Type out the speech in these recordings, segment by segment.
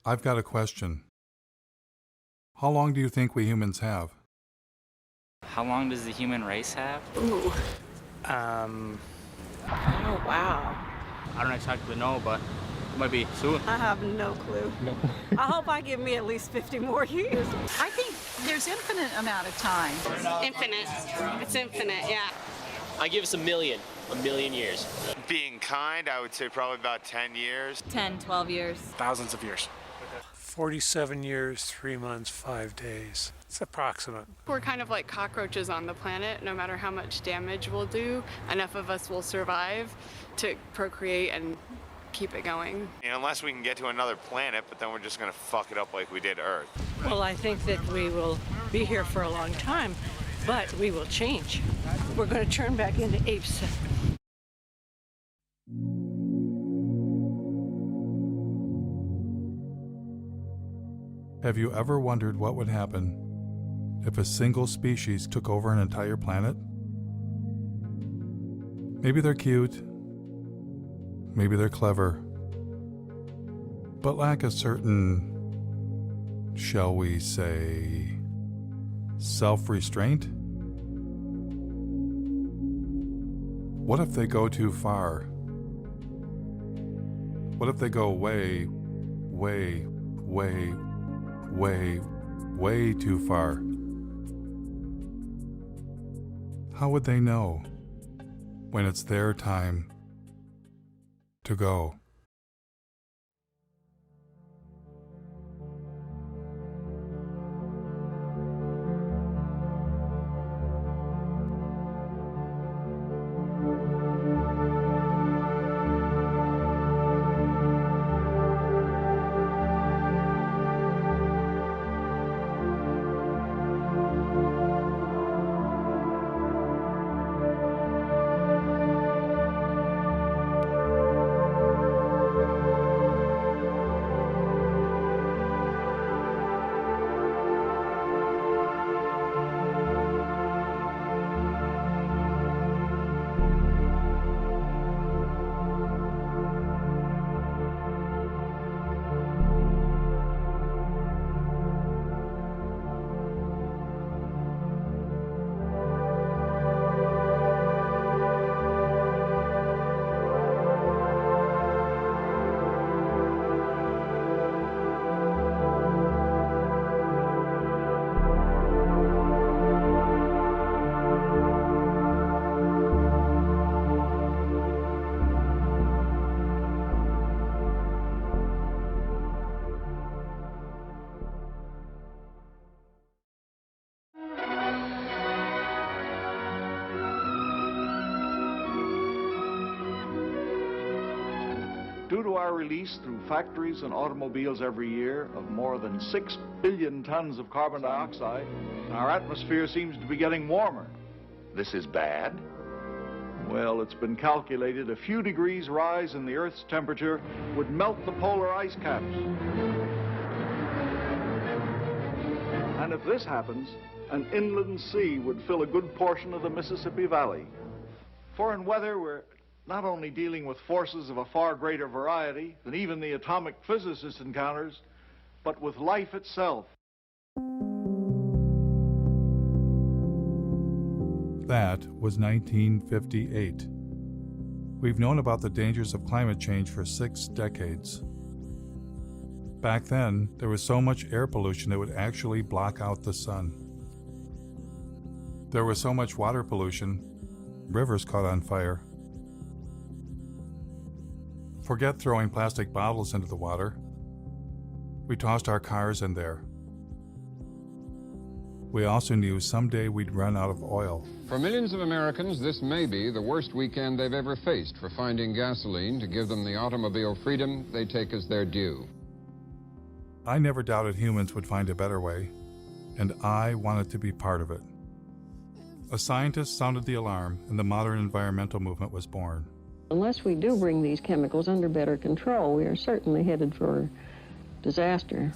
I've got a question. How long do you think we humans have? How long does the human race have? Ooh. Um, Oh, wow. I don't exactly know, but it might be soon. I have no clue. No. I hope I give me at least 50 more years. I think there's infinite amount of time. Infinite. It's infinite, yeah. I give us a million years. Being kind, I would say probably about 10 years. 10, 12 years. Thousands of years. 47 years, 3 months, 5 days. It's approximate. We're kind of like cockroaches on the planet. No matter how much damage we'll do, enough of us will survive to procreate and keep it going. Unless we can get to another planet, but then we're just going to fuck it up like we did Earth. Well, I think that we will be here for a long time, but we will change. We're going to turn back into apes. Have you ever wondered what would happen if a single species took over an entire planet? Maybe they're cute, maybe they're clever, but lack a certain, shall we say, self-restraint? What if they go too far? What if they go way, way, way, way, way too far? How would they know when it's their time to go? Due to our release through factories and automobiles every year of more than 6 billion tons of carbon dioxide, our atmosphere seems to be getting warmer. This is bad? Well, it's been calculated a few degrees rise in the Earth's temperature would melt the polar ice caps. And if this happens, an inland sea would fill a good portion of the Mississippi Valley. For in weather, we're not only dealing with forces of a far greater variety than even the atomic physicist encounters, but with life itself. That was 1958. We've known about the dangers of climate change for 6 decades. Back then, there was so much air pollution it would actually block out the sun. There was so much water pollution, rivers caught on fire. Forget throwing plastic bottles into the water. We tossed our cars in there. We also knew someday we'd run out of oil. For millions of Americans, this may be the worst weekend they've ever faced for finding gasoline to give them the automobile freedom they take as their due. I never doubted humans would find a better way, and I wanted to be part of it. A scientist sounded the alarm, and the modern environmental movement was born. Unless we do bring these chemicals under better control, we are certainly headed for disaster.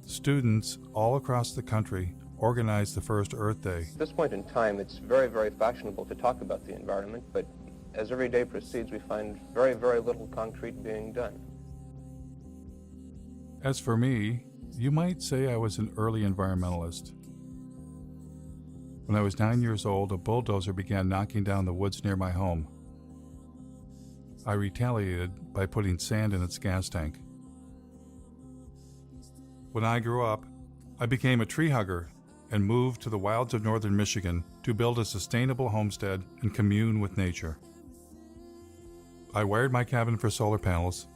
Students all across the country organized the first Earth Day. At this point in time, it's very, very fashionable to talk about the environment, but as every day proceeds, we find very, very little concrete being done. As for me, you might say I was an early environmentalist. When I was 9 years old, a bulldozer began knocking down the woods near my home. I retaliated by putting sand in its gas tank. When I grew up, I became a tree hugger and moved to the wilds of northern Michigan to build a sustainable homestead and commune with nature. I wired my cabin for solar panels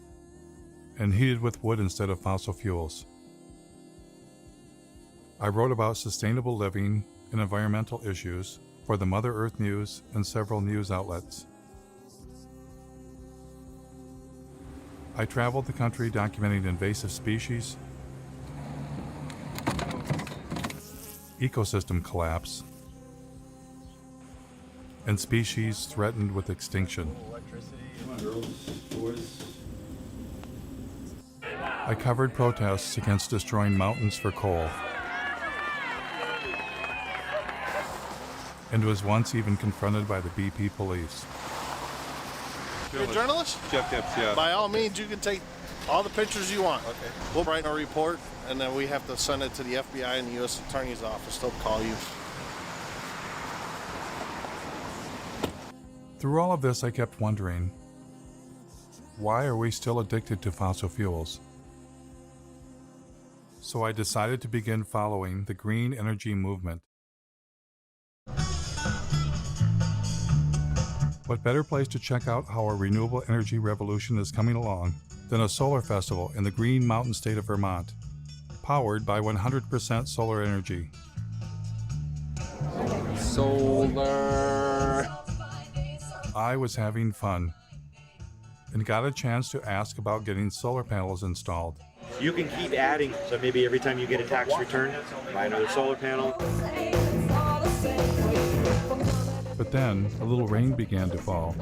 and heated with wood instead of fossil fuels. I wrote about sustainable living and environmental issues for the Mother Earth News and several news outlets. I traveled the country documenting invasive species, ecosystem collapse, and species threatened with extinction. I covered protests against destroying mountains for coal, and was once even confronted by the BP police. You're a journalist? Yeah. By all means, you can take all the pictures you want. Okay. We'll write a report, and then we have to send it to the FBI and the U.S. Attorney's Office. They'll call you. Through all of this, I kept wondering, why are we still addicted to fossil fuels? So I decided to begin following the green energy movement. What better place to check out how our renewable energy revolution is coming along than a solar festival in the Green Mountain state of Vermont, powered by 100% solar energy. Solar. I was having fun and got a chance to ask about getting solar panels installed. You can keep adding, so maybe every time you get a tax return, buy another solar panel. But then a little rain began to fall.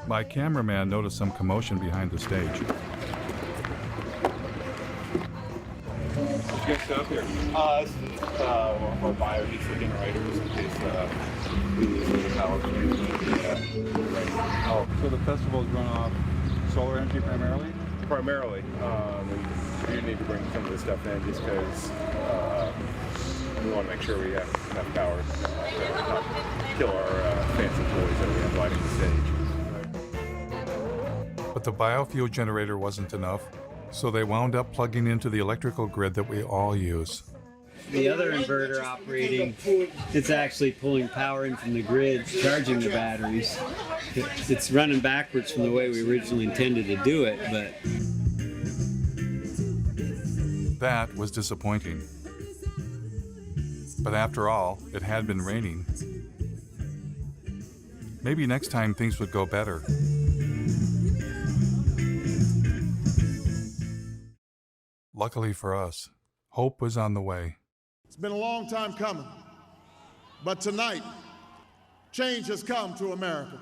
My cameraman noticed some commotion behind the stage. Did you guys set up here? This is our biodiesel generators in case we lose the power. Oh, so the festivals run off solar energy primarily? Primarily. We need to bring some of this stuff in just because we want to make sure we have enough power to not kill our fancy toys that we have lighting the stage. But the biofuel generator wasn't enough, so they wound up plugging into the electrical grid that we all use. The other inverter operating, it's actually pulling power in from the grid, charging the batteries. It's running backwards from the way we originally intended to do it, but... That was disappointing. But after all, it had been raining. Maybe next time things would go better. Luckily for us, hope was on the way. It's been a long time coming, but tonight, change has come to America.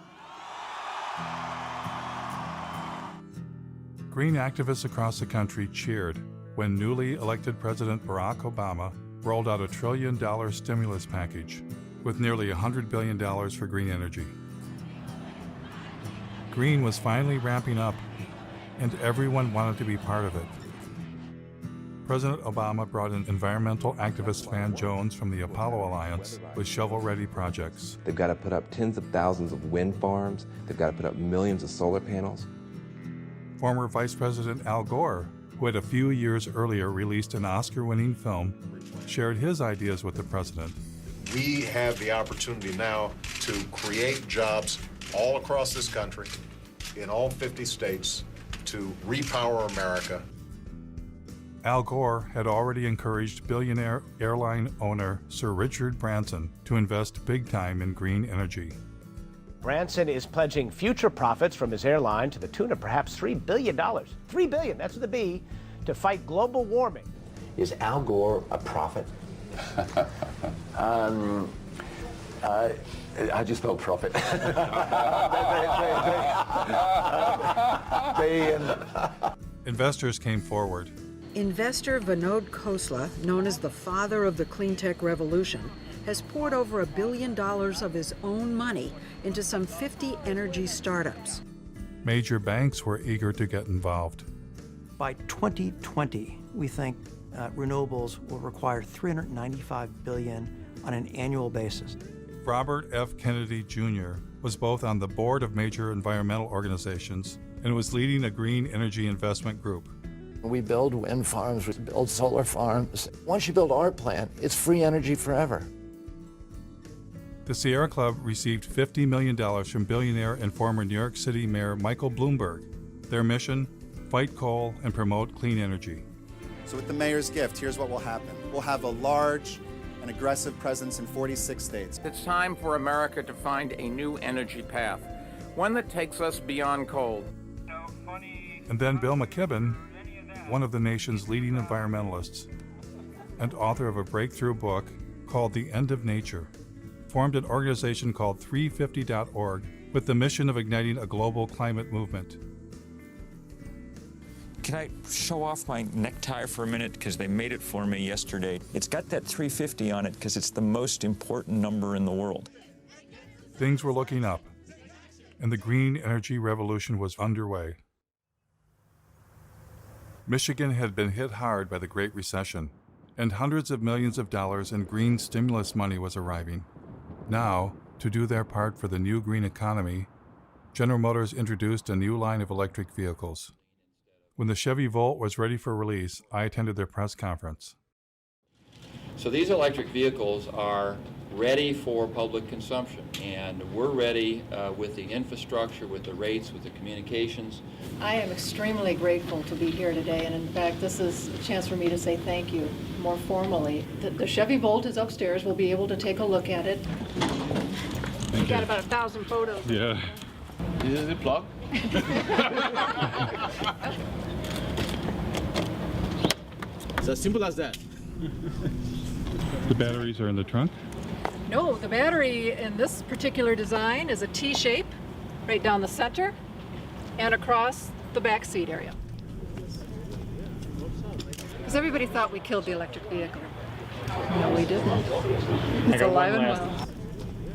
Green activists across the country cheered when newly elected President Barack Obama rolled out $1 trillion stimulus package with nearly $100 billion for green energy. Green was finally ramping up, and everyone wanted to be part of it. President Obama brought in environmental activist Van Jones from the Apollo Alliance with shovel-ready projects. They've got to put up tens of thousands of wind farms. They've got to put up millions of solar panels. Former Vice President Al Gore, who had a few years earlier released an Oscar-winning film, shared his ideas with the president. We have the opportunity now to create jobs all across this country, in all 50 states, to repower America. Al Gore had already encouraged billionaire airline owner Sir Richard Branson to invest big time in green energy. Branson is pledging future profits from his airline to the tune of perhaps $3 billion. $3 billion, that's with a B, to fight global warming. Is Al Gore a prophet? I just spelled profit. Investors came forward. Investor Vinod Khosla, known as the father of the clean tech revolution, has poured over $1 billion of his own money into some 50 energy startups. Major banks were eager to get involved. By 2020, we think renewables will require $395 billion on an annual basis. Robert F. Kennedy Jr. was both on the board of major environmental organizations and was leading a green energy investment group. We build wind farms, we build solar farms. Once you build our plant, it's free energy forever. The Sierra Club received $50 million from billionaire and former New York City Mayor Michael Bloomberg. Their mission, fight coal and promote clean energy. So with the mayor's gift, here's what will happen. We'll have a large and aggressive presence in 46 states. It's time for America to find a new energy path, one that takes us beyond coal. And then Bill McKibben, one of the nation's leading environmentalists and author of a breakthrough book called The End of Nature, formed an organization called 350.org with the mission of igniting a global climate movement. Can I show off my necktie for a minute? Because they made it for me yesterday. It's got that 350 on it because it's the most important number in the world. Things were looking up, and the green energy revolution was underway. Michigan had been hit hard by the Great Recession, and hundreds of millions of dollars in green stimulus money was arriving. Now, to do their part for the new green economy, General Motors introduced a new line of electric vehicles. When the Chevy Volt was ready for release, I attended their press conference. So these electric vehicles are ready for public consumption, and we're ready with the infrastructure, with the rates, with the communications. I am extremely grateful to be here today, and in fact, this is a chance for me to say thank you more formally. The Chevy Volt is upstairs. We'll be able to take a look at it. We've got about 1,000 photos. Yeah. This is the plug. It's as simple as that. The batteries are in the trunk? No, the battery in this particular design is a T shape right down the center and across the back seat area. Because everybody thought we killed the electric vehicle. No, we didn't. It's alive and well.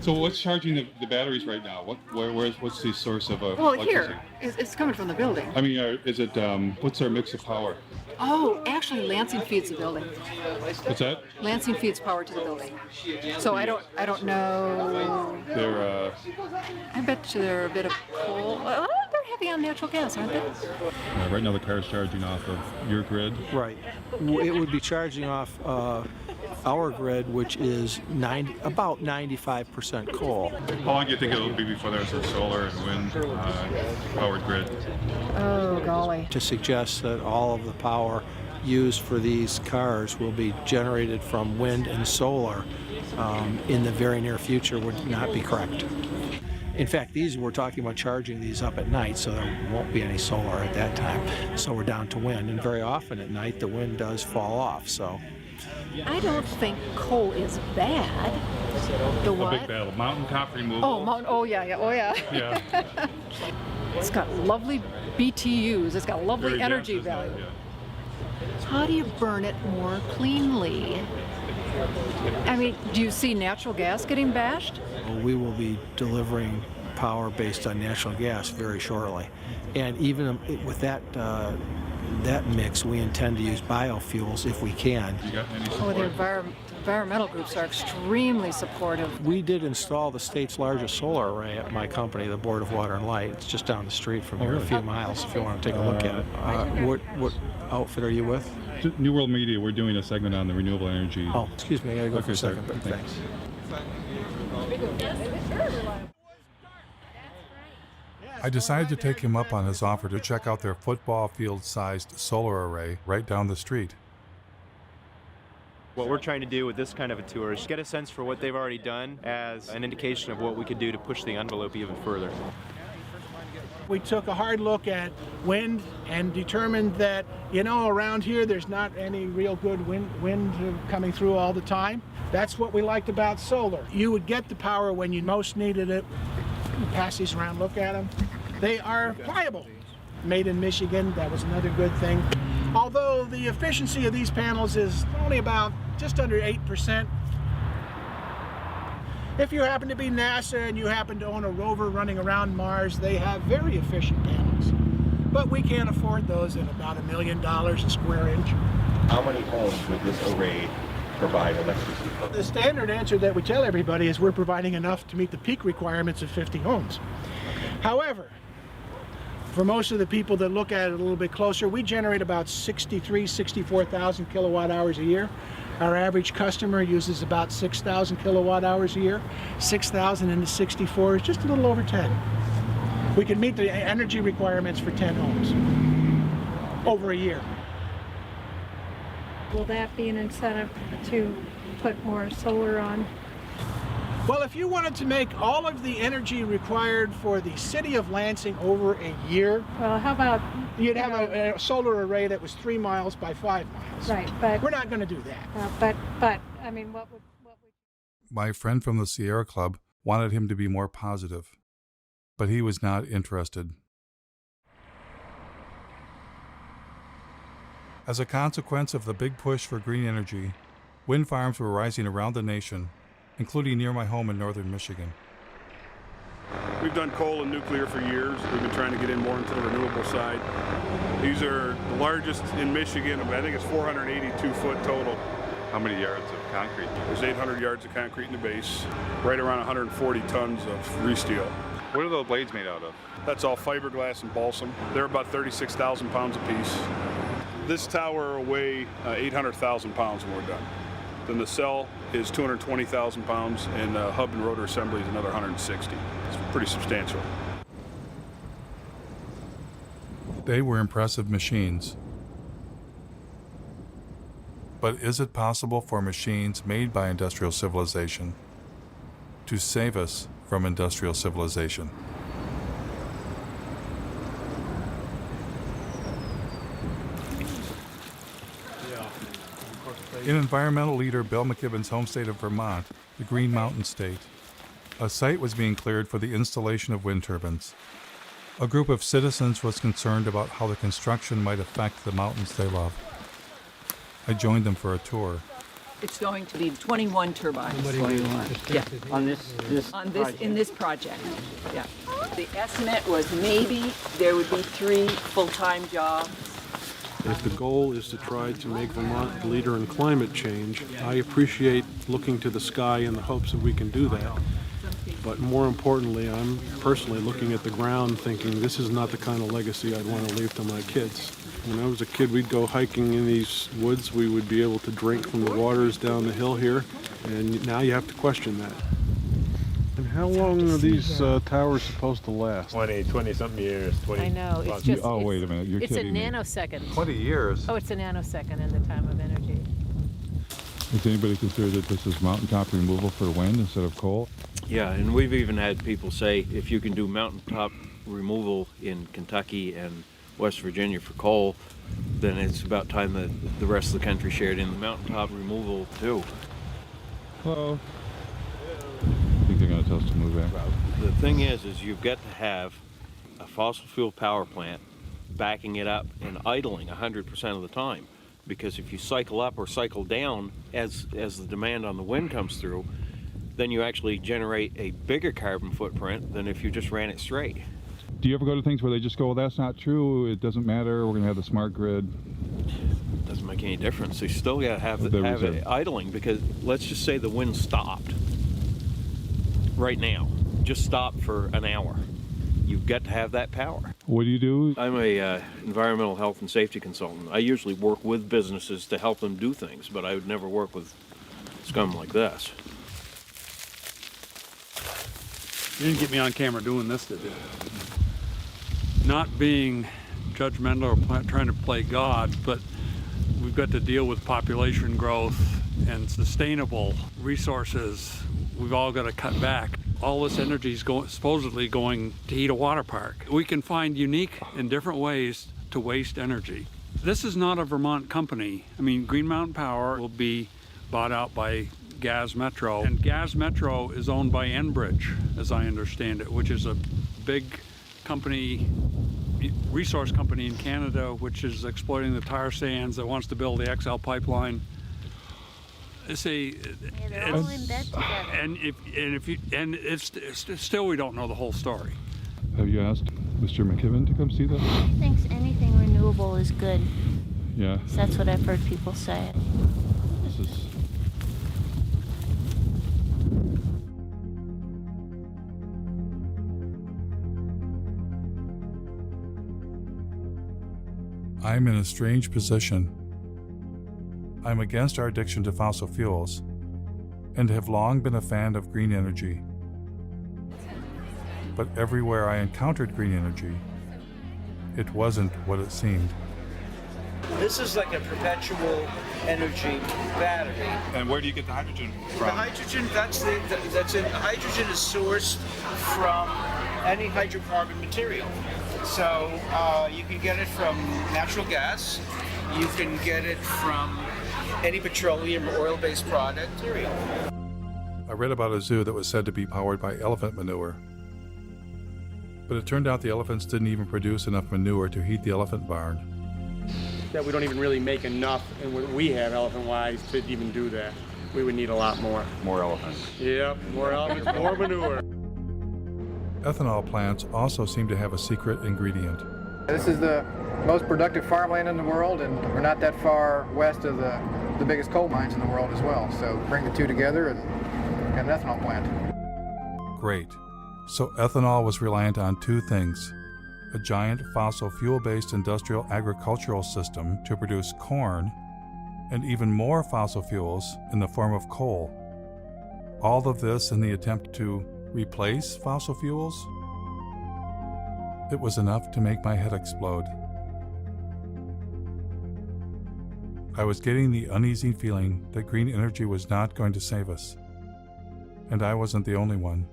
So what's charging the batteries right now? What's the source of Well, electricity? here, it's coming from the building. I mean, is it, what's our mix of power? Oh, actually, Lansing feeds the building. What's that? Lansing feeds power to the building. So I don't know. They're, I bet you they're a bit of coal. Well, they're heavy on natural gas, aren't they? right now the car's charging off of your grid. Right. It would be charging off our grid, which is about 95% coal. How long do you think it'll be before there's a solar and wind powered grid? Oh, golly. To suggest that all of the power used for these cars will be generated from wind and solar in the very near future would not be correct. In fact, we're talking about charging these up at night, so there won't be any solar at that time. So we're down to wind, and very often at night the wind does fall off. So I don't think coal is bad. The what? A big battle. Mountain top removal. Oh, yeah. Yeah. It's got lovely BTUs. It's got lovely Very energy dense, isn't it? value. Yeah. How do you burn it more cleanly? I mean, do you see natural gas getting bashed? we will be delivering power based on natural gas very shortly. And even with that mix, we intend to use biofuels if we can. You got any Oh, the environmental groups are extremely supportive. We did install the state's largest solar array at my company, the Board of Water and Light. It's just down the street from here, a few miles, if you want to take a look at it. What outfit are you with? New World Media. We're doing a segment on the renewable energy. Oh, excuse me, I gotta go for a second, but thanks. I decided to take him up on his offer to check out their football field-sized solar array right down the street. What we're trying to do with this kind of a tour is get a sense for what they've already done as an indication of what we could do to push the envelope even further. We took a hard look at wind and determined that, around here there's not any real good wind coming through all the time. That's what we liked about solar. You would get the power when you most needed it. Pass these around, look at them. They are pliable. Made in Michigan, that was another good thing. Although the efficiency of these panels is only about just under 8%. If you happen to be NASA and you happen to own a rover running around Mars, they have very efficient panels. But we can't afford those at about $1 million a square inch. How many homes would this array provide electricity for? The standard answer that we tell everybody is we're providing enough to meet the peak requirements of 50 homes. However, for most of the people that look at it a little bit closer, we generate about 64,000 kilowatt hours a year. Our average customer uses about 6,000 kilowatt hours a year. 6,000 into 64 is just a little over 10. We can meet the energy requirements for 10 homes over a year. Will that be an incentive to put more solar on? Well, if you wanted to make all of the energy required for the city of Lansing over a year, well, how about you'd have a solar array that was 3 miles by 5 miles. Right, but we're not going to do that. But I mean, what would? My friend from the Sierra Club wanted him to be more positive, but he was not interested. As a consequence of the big push for green energy, wind farms were rising around the nation, including near my home in northern Michigan. We've done coal and nuclear for years. We've been trying to get in more into the renewable side. These are the largest in Michigan. I think it's 482 foot total. How many yards of concrete? There's 800 yards of concrete in the base, right around 140 tons of re-steel. What are those blades made out of? That's all fiberglass and balsam. They're about 36,000 pounds apiece. This tower will weigh 800,000 pounds when we're done. Then the cell is 220,000 pounds, and the hub and rotor assembly is another 160. It's pretty substantial. They were impressive machines. But is it possible for machines made by industrial civilization to save us from industrial civilization? In environmental leader Bill McKibben's home state of Vermont, the Green Mountain State, a site was being cleared for the installation of wind turbines. A group of citizens was concerned about how the construction might affect the mountains they love. I joined them for a tour. It's going to be 21 turbines. 21. Yeah. On this In this project. Yeah. The estimate was maybe there would be 3 full-time jobs. If the goal is to try to make Vermont the leader in climate change, I appreciate looking to the sky in the hopes that we can do that. But more importantly, I'm personally looking at the ground thinking this is not the kind of legacy I'd want to leave to my kids. When I was a kid, we'd go hiking in these woods. We would be able to drink from the waters down the hill here, and now you have to question that. And how long are these towers supposed to last? 20-something years. I know. It's just. Oh, wait a minute. You're kidding me. It's a nanosecond. 20 years? Oh, it's a nanosecond in the time of energy. Does anybody consider that this is mountaintop removal for wind instead of coal? Yeah, and we've even had people say if you can do mountaintop removal in Kentucky and West Virginia for coal, then it's about time that the rest of the country shared in the mountaintop removal too. Hello. I think they're going to tell us to move back. The thing is you've got to have a fossil fuel power plant backing it up and idling 100% of the time. Because if you cycle up or cycle down as the demand on the wind comes through, then you actually generate a bigger carbon footprint than if you just ran it straight. Do you ever go to things where they just go, well, that's not true, it doesn't matter, we're going to have the smart grid? Doesn't make any difference. You still got to have it idling, because let's just say the wind stopped right now. Just stopped for an hour. You've got to have that power. What do you do? I'm a environmental health and safety consultant. I usually work with businesses to help them do things, but I would never work with scum like this. You didn't get me on camera doing this, did you? Not being judgmental or trying to play God, but we've got to deal with population growth and sustainable resources. We've all got to cut back. All this energy is supposedly going to heat a water park. We can find unique and different ways to waste energy. This is not a Vermont company. I mean, Green Mountain Power will be bought out by Gas Metro, and Gas Metro is owned by Enbridge, as I understand it, which is a big company, resource company in Canada, which is exploiting the tar sands, that wants to build the XL pipeline. See, they're all in bed together. it's still we don't know the whole story. Have you asked Mr. McKibben to come see this? He thinks anything renewable is good. Yeah. So that's what I've heard people say. This is... I'm in a strange position. I'm against our addiction to fossil fuels and have long been a fan of green energy. But everywhere I encountered green energy, it wasn't what it seemed. This is like a perpetual energy battery. And where do you get the hydrogen from? The hydrogen, hydrogen is sourced from any hydrocarbon material. So you can get it from natural gas, you can get it from any petroleum or oil-based product material. I read about a zoo that was said to be powered by elephant manure. But it turned out the elephants didn't even produce enough manure to heat the elephant barn. That we don't even really make enough, and what we have elephant-wise, to even do that. We would need a lot more. More elephants. Yep, more elephants, more manure. Ethanol plants also seem to have a secret ingredient. This is the most productive farmland in the world, and we're not that far west of the biggest coal mines in the world as well. So bring the two together and get an ethanol plant. Great. So ethanol was reliant on two things: a giant fossil fuel-based industrial agricultural system to produce corn, and even more fossil fuels in the form of coal. All of this in the attempt to replace fossil fuels? It was enough to make my head explode. I was getting the uneasy feeling that green energy was not going to save us. And I wasn't the only one.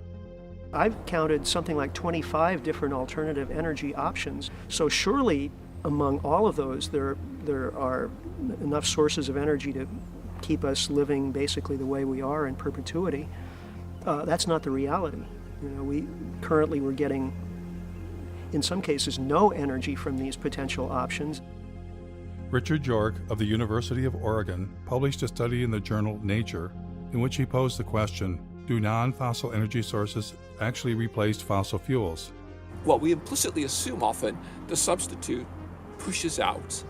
I've counted something like 25 different alternative energy options. So surely among all of those, there are enough sources of energy to keep us living basically the way we are in perpetuity. That's not the reality. You know, we're getting, in some cases, no energy from these potential options. Richard York of the University of Oregon published a study in the journal Nature in which he posed the question, do non-fossil energy sources actually replace fossil fuels? Well, we implicitly assume often the substitute pushes out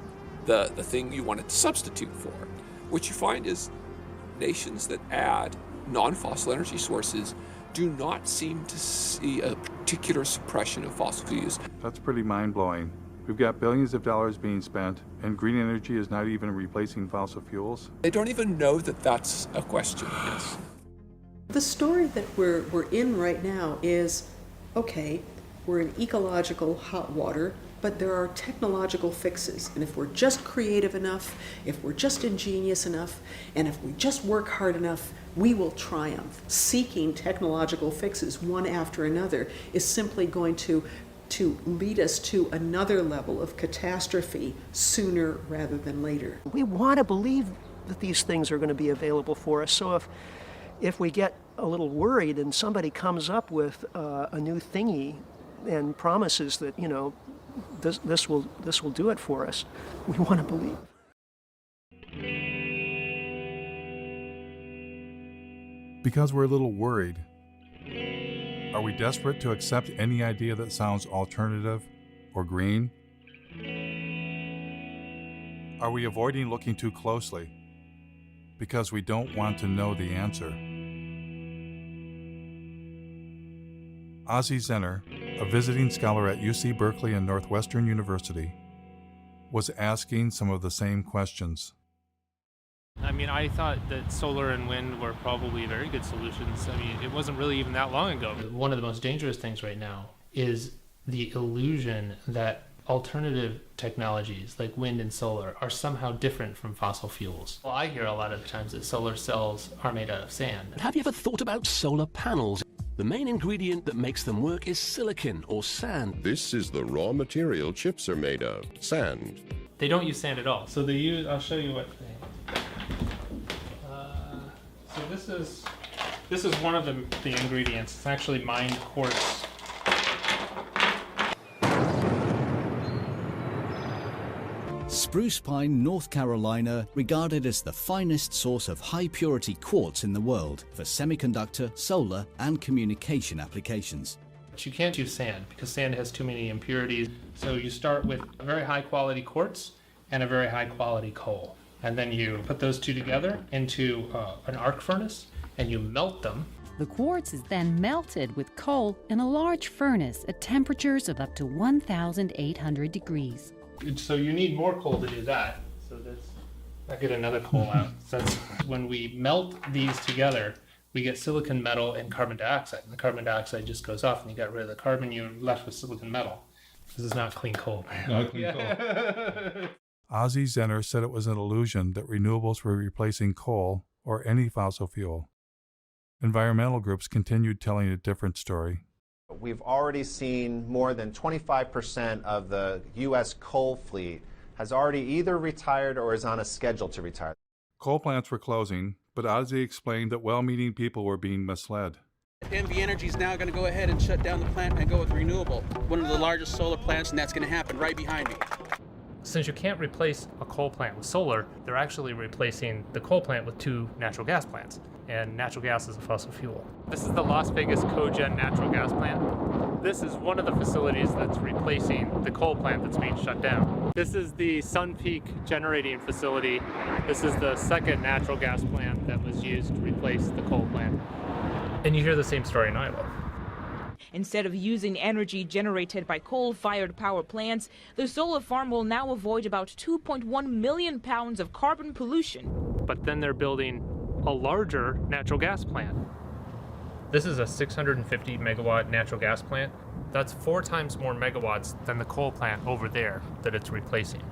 the thing you wanted to substitute for. What you find is nations that add non-fossil energy sources do not seem to see a particular suppression of fossil fuels. That's pretty mind-blowing. We've got billions of dollars being spent, and green energy is not even replacing fossil fuels? They don't even know that that's a question, yes. The story that we're in right now is, okay, we're in ecological hot water, but there are technological fixes. And if we're just creative enough, if we're just ingenious enough, and if we just work hard enough, we will triumph. Seeking technological fixes one after another is simply going to lead us to another level of catastrophe sooner rather than later. We want to believe that these things are going to be available for us. So if we get a little worried and somebody comes up with a new thingy and promises that, you know, this will do it for us, we want to believe. Because we're a little worried. Are we desperate to accept any idea that sounds alternative or green? Are we avoiding looking too closely because we don't want to know the answer? Ozzie Zenner, a visiting scholar at UC Berkeley and Northwestern University, was asking some of the same questions. I mean, I thought that solar and wind were probably very good solutions. I mean, it wasn't really even that long ago. One of the most dangerous things right now is the illusion that alternative technologies like wind and solar are somehow different from fossil fuels. Well, I hear a lot of the times that solar cells are made out of sand. Have you ever thought about solar panels? The main ingredient that makes them work is silicon or sand. This is the raw material chips are made of, sand. They don't use sand at all. So they use, I'll show you what they... So this is one of the ingredients. It's actually mined quartz. Spruce Pine, North Carolina, regarded as the finest source of high-purity quartz in the world for semiconductor, solar, and communication applications. But you can't use sand because sand has too many impurities. So you start with a very high-quality quartz and a very high-quality coal. And then you put those two together into an arc furnace and you melt them. The quartz is then melted with coal in a large furnace at temperatures of up to 1,800 degrees. So you need more coal to do that. So I'll get another coal out. Since when we melt these together, we get silicon metal and carbon dioxide. And the carbon dioxide just goes off and you got rid of the carbon, you're left with silicon metal. This is not clean coal. Not clean coal. Ozzie Zenner said it was an illusion that renewables were replacing coal or any fossil fuel. Environmental groups continued telling a different story. We've already seen more than 25% of the U.S. coal fleet has already either retired or is on a schedule to retire. Coal plants were closing, but Ozzie explained that well-meaning people were being misled. NV Energy is now going to go ahead and shut down the plant and go with renewable. One of the largest solar plants, and that's going to happen right behind me. Since you can't replace a coal plant with solar, they're actually replacing the coal plant with 2 natural gas plants. And natural gas is a fossil fuel. This is the Las Vegas cogen natural gas plant. This is one of the facilities that's replacing the coal plant that's being shut down. This is the Sun Peak generating facility. This is the second natural gas plant that was used to replace the coal plant. And you hear the same story in Iowa. Instead of using energy generated by coal-fired power plants, the solar farm will now avoid about 2.1 million pounds of carbon pollution. But then they're building a larger natural gas plant. This is a 650 megawatt natural gas plant. That's 4 times more megawatts than the coal plant over there that it's replacing.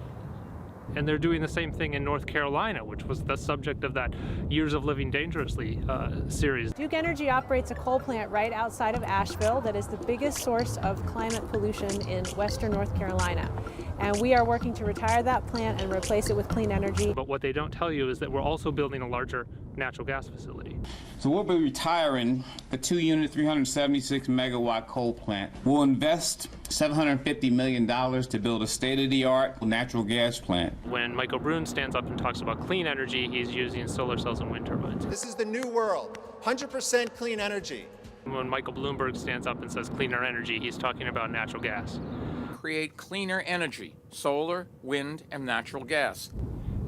And they're doing the same thing in North Carolina, which was the subject of that Years of Living Dangerously series. Duke Energy operates a coal plant right outside of Asheville that is the biggest source of climate pollution in western North Carolina. And we are working to retire that plant and replace it with clean energy. But what they don't tell you is that we're also building a larger natural gas facility. So we'll be retiring a 2-unit, 376 megawatt coal plant. We'll invest $750 million to build a state-of-the-art natural gas plant. When Michael Brune stands up and talks about clean energy, he's using solar cells and wind turbines. This is the new world, 100% clean energy. When Michael Bloomberg stands up and says cleaner energy, he's talking about natural gas. Create cleaner energy, solar, wind, and natural gas.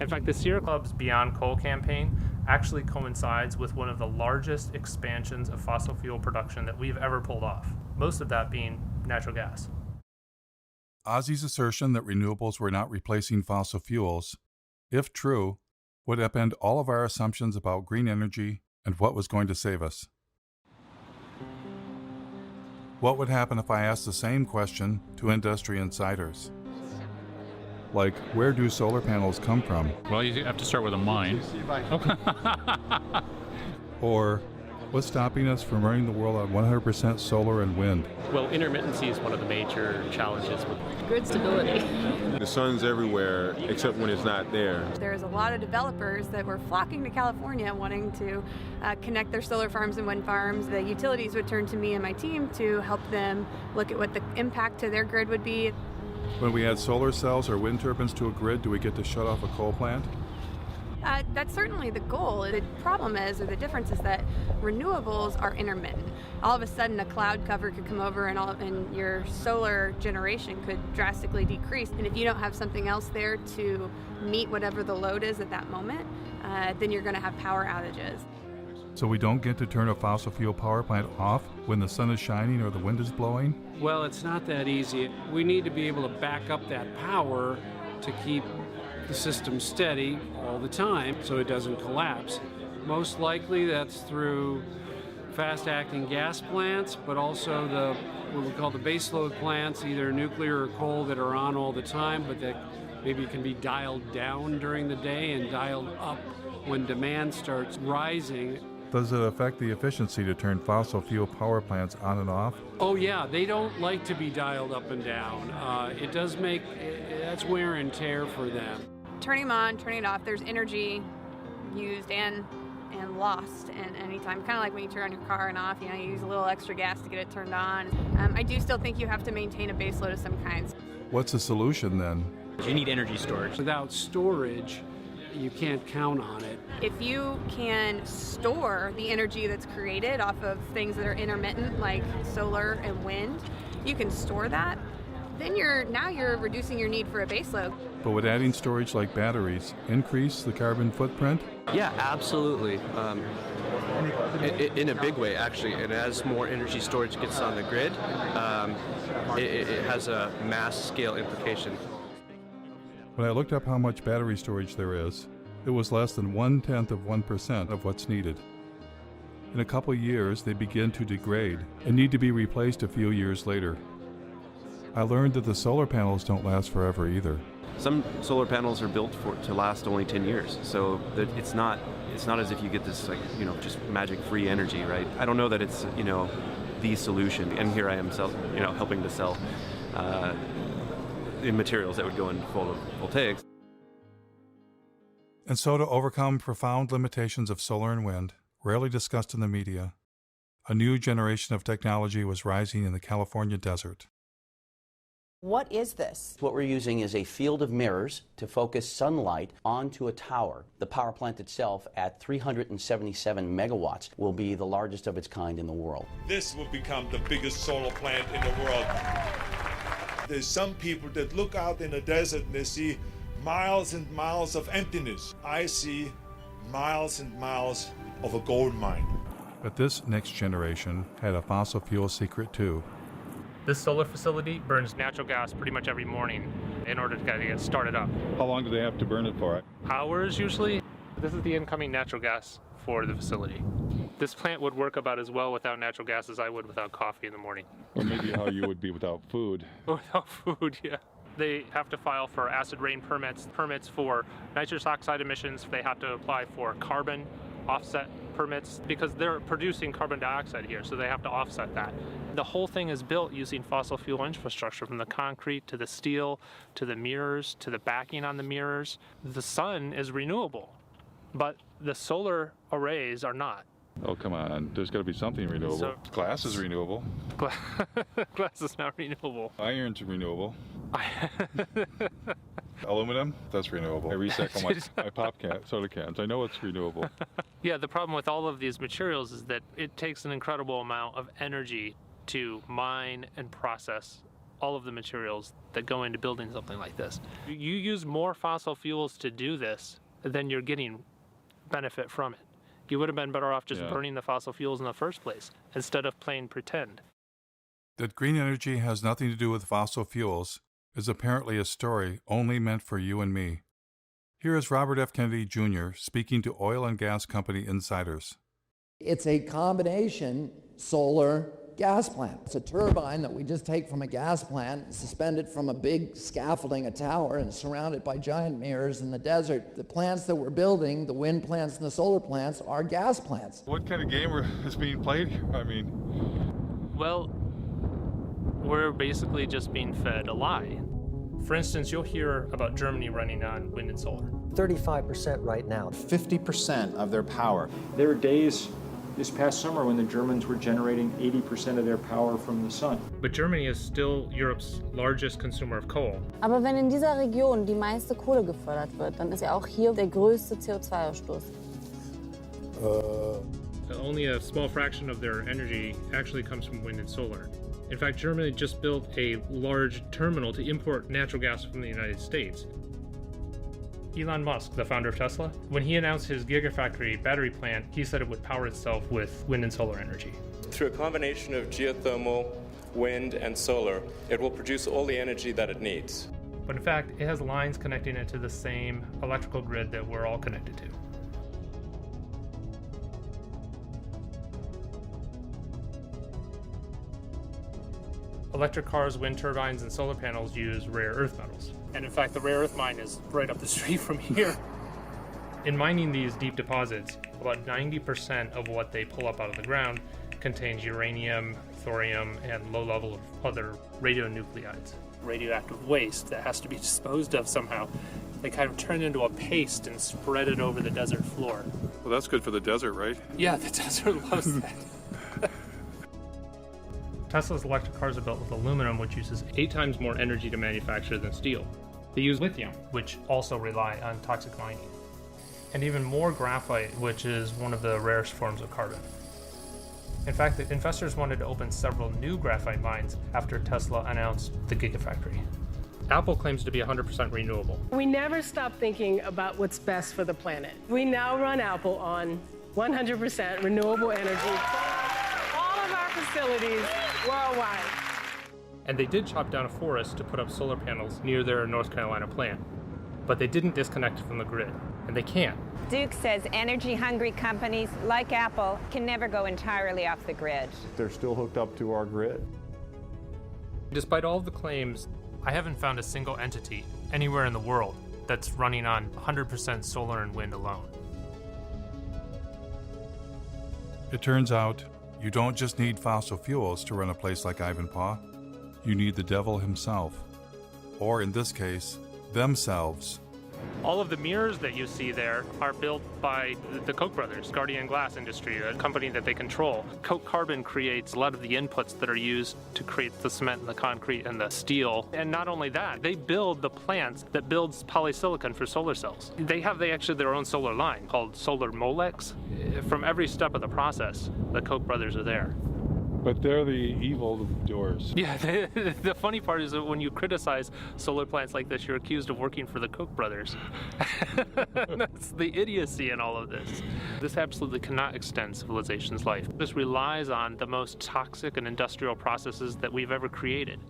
In fact, the Sierra Club's Beyond Coal campaign actually coincides with one of the largest expansions of fossil fuel production that we've ever pulled off, most of that being natural gas. Ozzie's assertion that renewables were not replacing fossil fuels, if true, would upend all of our assumptions about green energy and what was going to save us. What would happen if I asked the same question to industry insiders? Like, where do solar panels come from? Well, you have to start with a mine. Or, what's stopping us from running the world on 100% solar and wind? Well, intermittency is one of the major challenges. Grid stability. The sun's everywhere except when it's not there. There's a lot of developers that were flocking to California wanting to connect their solar farms and wind farms. The utilities would turn to me and my team to help them look at what the impact to their grid would be. When we add solar cells or wind turbines to a grid, do we get to shut off a coal plant? That's certainly the goal. The problem is, or the difference is that renewables are intermittent. All of a sudden a cloud cover could come over and your solar generation could drastically decrease. And if you don't have something else there to meet whatever the load is at that moment, then you're going to have power outages. So we don't get to turn a fossil fuel power plant off when the sun is shining or the wind is blowing? Well, it's not that easy. We need to be able to back up that power to keep the system steady all the time so it doesn't collapse. Most likely that's through fast-acting gas plants, but also what we call the baseload plants, either nuclear or coal, that are on all the time, but that maybe can be dialed down during the day and dialed up when demand starts rising. Does it affect the efficiency to turn fossil fuel power plants on and off? Oh yeah, they don't like to be dialed up and down. It does make, that's wear and tear for them. Turning them on, turning it off, there's energy used and lost at any time. Kind of like when you turn on your car and off, you use a little extra gas to get it turned on. I do still think you have to maintain a base load of some kinds. What's the solution then? You need energy storage. Without storage, you can't count on it. If you can store the energy that's created off of things that are intermittent, like solar and wind, you can store that, then you're reducing your need for a baseload. But would adding storage like batteries increase the carbon footprint? Yeah, absolutely. In a big way, actually. And as more energy storage gets on the grid, it has a mass scale implication. When I looked up how much battery storage there is, it was less than 0.1% of what's needed. In a couple years, they begin to degrade and need to be replaced a few years later. I learned that the solar panels don't last forever either. Some solar panels are built to last only 10 years, so that it's not as if you get this just magic-free energy, right? I don't know that it's the solution, and here I am helping to sell the materials that would go in photovoltaics. And so, to overcome profound limitations of solar and wind, rarely discussed in the media, a new generation of technology was rising in the California desert. What is this? What we're using is a field of mirrors to focus sunlight onto a tower. The power plant itself, at 377 megawatts, will be the largest of its kind in the world. This will become the biggest solar plant in the world. There's some people that look out in the desert and they see miles and miles of emptiness. I see miles and miles of a gold mine. But this next generation had a fossil fuel secret too. This solar facility burns natural gas pretty much every morning in order to get started up. How long do they have to burn it for? Hours usually. This is the incoming natural gas for the facility. This plant would work about as well without natural gas as I would without coffee in the morning. Or maybe how you would be without food. Without food, yeah. They have to file for acid rain permits for nitrous oxide emissions. They have to apply for carbon offset permits because they're producing carbon dioxide here, so they have to offset that. The whole thing is built using fossil fuel infrastructure, from the concrete to the steel to the mirrors to the backing on the mirrors. The sun is renewable, but the solar arrays are not. Oh, come on. There's got to be something renewable. Glass is renewable. Glass is not renewable. Iron's renewable. Aluminum, that's renewable. I recycle my pop soda cans. I know it's renewable. Yeah, the problem with all of these materials is that it takes an incredible amount of energy to mine and process all of the materials that go into building something like this. You use more fossil fuels to do this than you're getting benefit from it. You would have been better off just burning the fossil fuels in the first place instead of playing pretend. That green energy has nothing to do with fossil fuels is apparently a story only meant for you and me. Here is Robert F. Kennedy Jr. speaking to oil and gas company insiders. It's a combination solar gas plant. It's a turbine that we just take from a gas plant, suspend it from a big scaffolding, a tower, and surround it by giant mirrors in the desert. The plants that we're building, the wind plants and the solar plants, are gas plants. What kind of game is being played here? Well, we're basically just being fed a lie. For instance, you'll hear about Germany running on wind and solar. 35% right now. 50% of their power. There were days this past summer when the Germans were generating 80% of their power from the sun. But Germany is still Europe's largest consumer of coal. Aber wenn in dieser Region die meiste Kohle gefördert wird, dann ist ja auch hier der größte CO2-Ausstoß. Only a small fraction of their energy actually comes from wind and solar. In fact, Germany just built a large terminal to import natural gas from the United States. Elon Musk, the founder of Tesla, when he announced his Gigafactory battery plant, he said it would power itself with wind and solar energy. Through a combination of geothermal, wind, and solar, it will produce all the energy that it needs. But in fact, it has lines connecting it to the same electrical grid that we're all connected to. Electric cars, wind turbines, and solar panels use rare earth metals. And in fact, the rare earth mine is right up the street from here. In mining these deep deposits, about 90% of what they pull up out of the ground contains uranium, thorium, and low level of other radionuclides. Radioactive waste that has to be disposed of somehow. They kind of turn into a paste and spread it over the desert floor. Well, that's good for the desert, right? Yeah, the desert loves that. Tesla's electric cars are built with aluminum, which uses 8 times more energy to manufacture than steel. They use lithium, which also rely on toxic mining. And even more graphite, which is one of the rarest forms of carbon. In fact, the investors wanted to open several new graphite mines after Tesla announced the Gigafactory. Apple claims to be 100% renewable. We never stop thinking about what's best for the planet. We now run Apple on 100% renewable energy. All of our facilities worldwide. And they did chop down a forest to put up solar panels near their North Carolina plant. But they didn't disconnect it from the grid, and they can't. Duke says energy-hungry companies like Apple can never go entirely off the grid. They're still hooked up to our grid. Despite all of the claims, I haven't found a single entity anywhere in the world that's running on 100% solar and wind alone. It turns out, you don't just need fossil fuels to run a place like Ivanpah. You need the devil himself. Or in this case, themselves. All of the mirrors that you see there are built by the Koch brothers, Guardian Glass Industry, a company that they control. Koch Carbon creates a lot of the inputs that are used to create the cement and the concrete and the steel. And not only that, they build the plants that builds polysilicon for solar cells. They actually their own solar line called Solar Molex. From every step of the process, the Koch brothers are there. But they're the evil doers. Yeah, the funny part is that when you criticize solar plants like this, you're accused of working for the Koch brothers. That's the idiocy in all of this. This absolutely cannot extend civilization's life. This relies on the most toxic and industrial processes that we've ever created.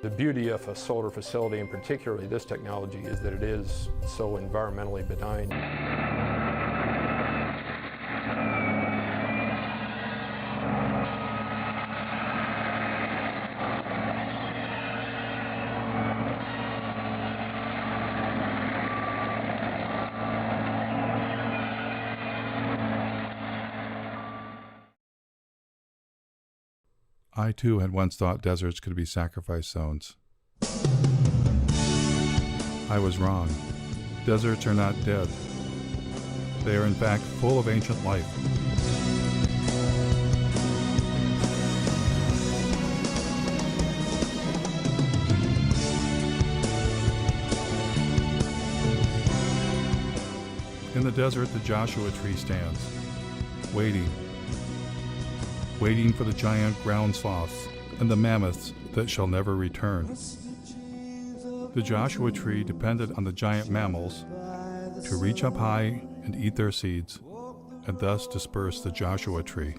The beauty of a solar facility, and particularly this technology, is that it is so environmentally benign. I too had once thought deserts could be sacrifice zones. I was wrong. Deserts are not dead. They are in fact full of ancient life. In the desert, the Joshua tree stands, waiting, waiting for the giant ground sloths and the mammoths that shall never return. The Joshua tree depended on the giant mammals to reach up high and eat their seeds, and thus disperse the Joshua tree.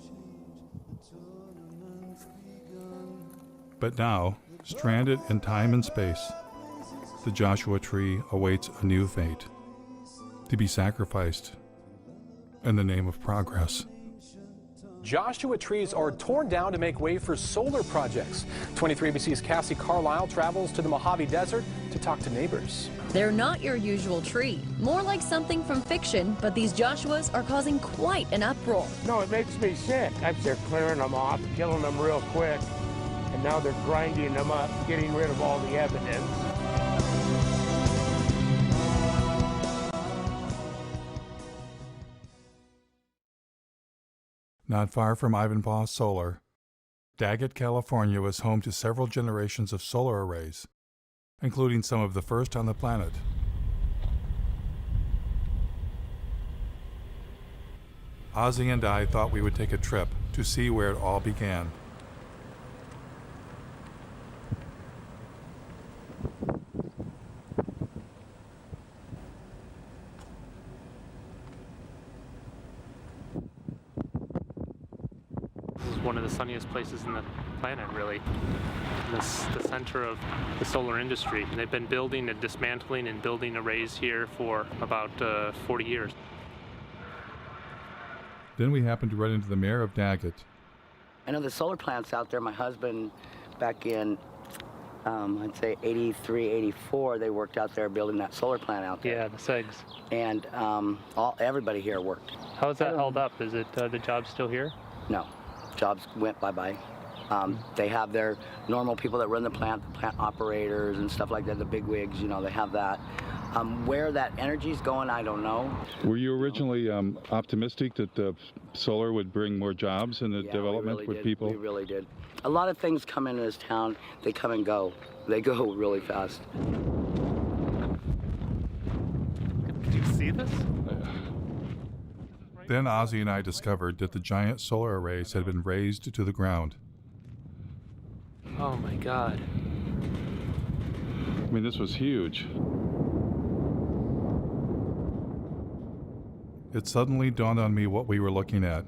But now, stranded in time and space, the Joshua tree awaits a new fate, to be sacrificed in the name of progress. Joshua trees are torn down to make way for solar projects. 23ABC's Cassie Carlisle travels to the Mojave Desert to talk to neighbors. They're not your usual tree, more like something from fiction, but these Joshuas are causing quite an uproar. No, it makes me sick. They're clearing them off, killing them real quick, and now they're grinding them up, getting rid of all the evidence. Not far from Ivanpah Solar, Daggett, California was home to several generations of solar arrays, including some of the first on the planet. Ozzy and I thought we would take a trip to see where it all began. This is one of the sunniest places in the planet, really. This the center of the solar industry. And they've been building and dismantling and building arrays here for about 40 years. Then we happened to run into the mayor of Daggett. I know the solar plants out there. My husband, back in, I'd say 83, 84, they worked out there building that solar plant out there. Yeah, the SEGs. And everybody here worked. How is that held up? Is it the job still here? No, jobs went bye-bye. They have their normal people that run the plant operators and stuff like that, the big wigs, you know, they have that. Where that energy's going, I don't know. Were you originally optimistic that the solar would bring more jobs in the development with people? We really did. A lot of things come into this town, they come and go. They go really fast. Did you see this? Then Ozzy and I discovered that the giant solar arrays had been razed to the ground. Oh my God. I mean, this was huge. It suddenly dawned on me what we were looking at.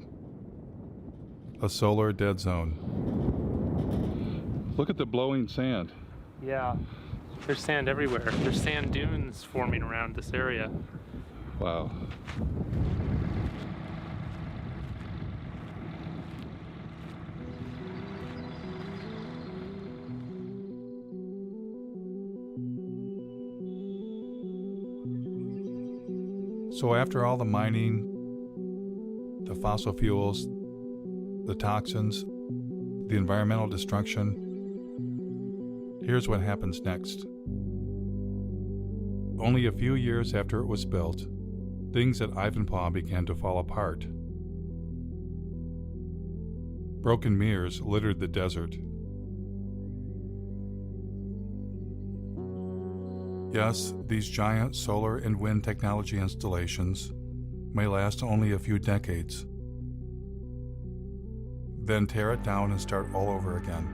A solar dead zone. Look at the blowing sand. Yeah, there's sand everywhere. There's sand dunes forming around this area. Wow. So after all the mining, the fossil fuels, the toxins, the environmental destruction, here's what happens next. Only a few years after it was built, things at Ivanpah began to fall apart. Broken mirrors littered the desert. Yes, these giant solar and wind technology installations may last only a few decades, then tear it down and start all over again.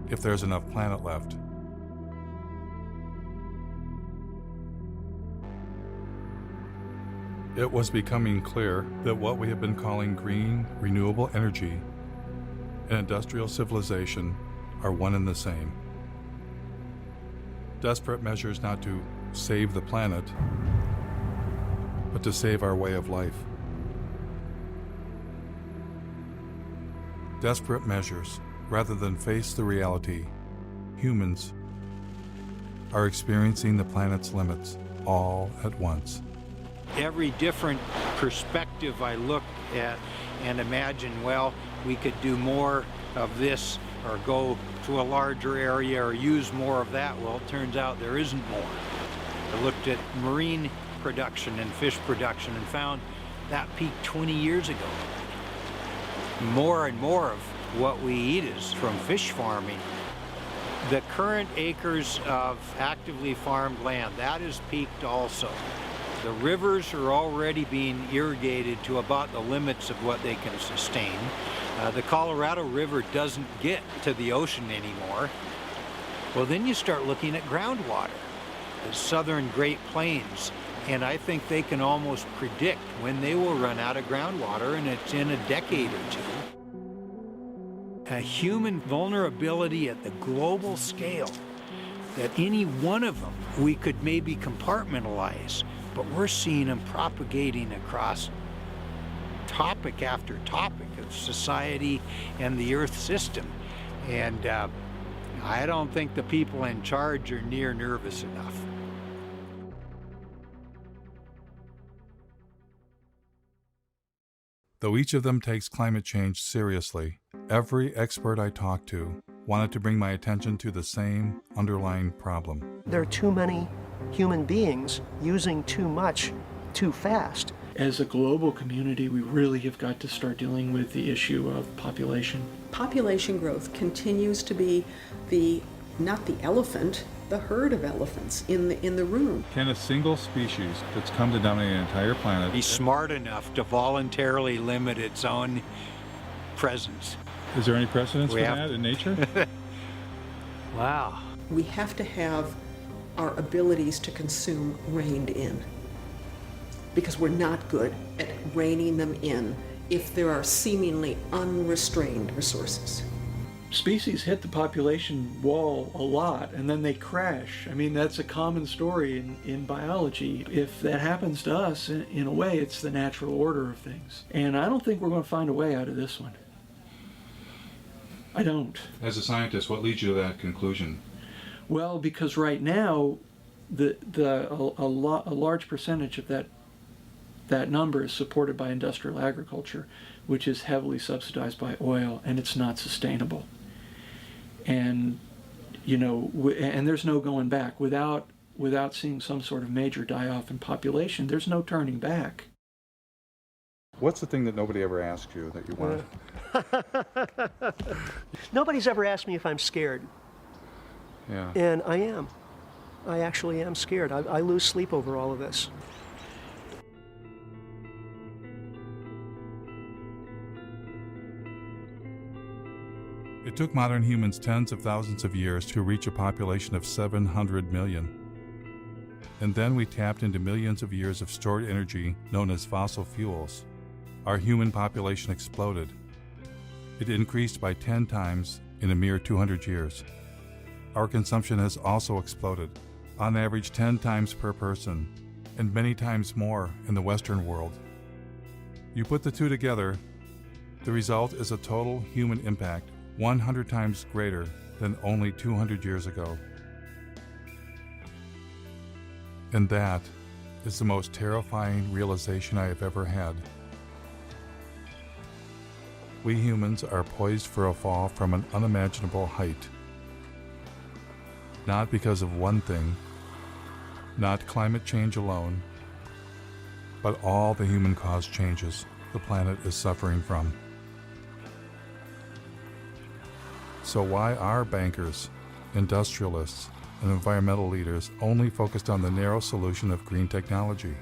If there's enough planet left. It was becoming clear that what we have been calling green, renewable energy and industrial civilization are one and the same. Desperate measures not to save the planet, but to save our way of life. Desperate measures, rather than face the reality, humans are experiencing the planet's limits all at once. Every different perspective I look at and imagine, well, we could do more of this or go to a larger area or use more of that. Well, it turns out there isn't more. I looked at marine production and fish production and found that peaked 20 years ago. More and more of what we eat is from fish farming. The current acres of actively farmed land, that is peaked also. The rivers are already being irrigated to about the limits of what they can sustain. The Colorado River doesn't get to the ocean anymore. Well, then you start looking at groundwater, the southern Great Plains, and I think they can almost predict when they will run out of groundwater, and it's in a decade or two. A human vulnerability at the global scale, that any one of them we could maybe compartmentalize, but we're seeing them propagating across topic after topic of society and the Earth system. And I don't think the people in charge are near nervous enough. Though each of them takes climate change seriously, every expert I talked to wanted to bring my attention to the same underlying problem. There are too many human beings using too much too fast. As a global community, we really have got to start dealing with the issue of population. Population growth continues to be not the elephant, the herd of elephants in the room. Can a single species that's come to dominate an entire planet be smart enough to voluntarily limit its own presence? Is there any precedence for that in nature? Wow. We have to have our abilities to consume reined in, because we're not good at reining them in if there are seemingly unrestrained resources. Species hit the population wall a lot and then they crash. I mean, that's a common story in biology. If that happens to us, in a way, it's the natural order of things. And I don't think we're going to find a way out of this one. I don't. As a scientist, what leads you to that conclusion? Well, because right now, a large percentage of that number is supported by industrial agriculture, which is heavily subsidized by oil, and it's not sustainable. And, you know, and there's no going back. Without seeing some sort of major die-off in population, there's no turning back. What's the thing that nobody ever asked you that you wanted? Nobody's ever asked me if I'm scared. Yeah. And I am. I actually am scared. I lose sleep over all of this. It took modern humans tens of thousands of years to reach a population of 700 million. And then we tapped into millions of years of stored energy known as fossil fuels. Our human population exploded. It increased by 10 times in a mere 200 years. Our consumption has also exploded, on average 10 times per person, and many times more in the Western world. You put the two together, the result is a total human impact 100 times greater than only 200 years ago. And that is the most terrifying realization I have ever had. We humans are poised for a fall from an unimaginable height. Not because of one thing, not climate change alone, but all the human-caused changes the planet is suffering from. So why are bankers, industrialists, and environmental leaders only focused on the narrow solution of green technology?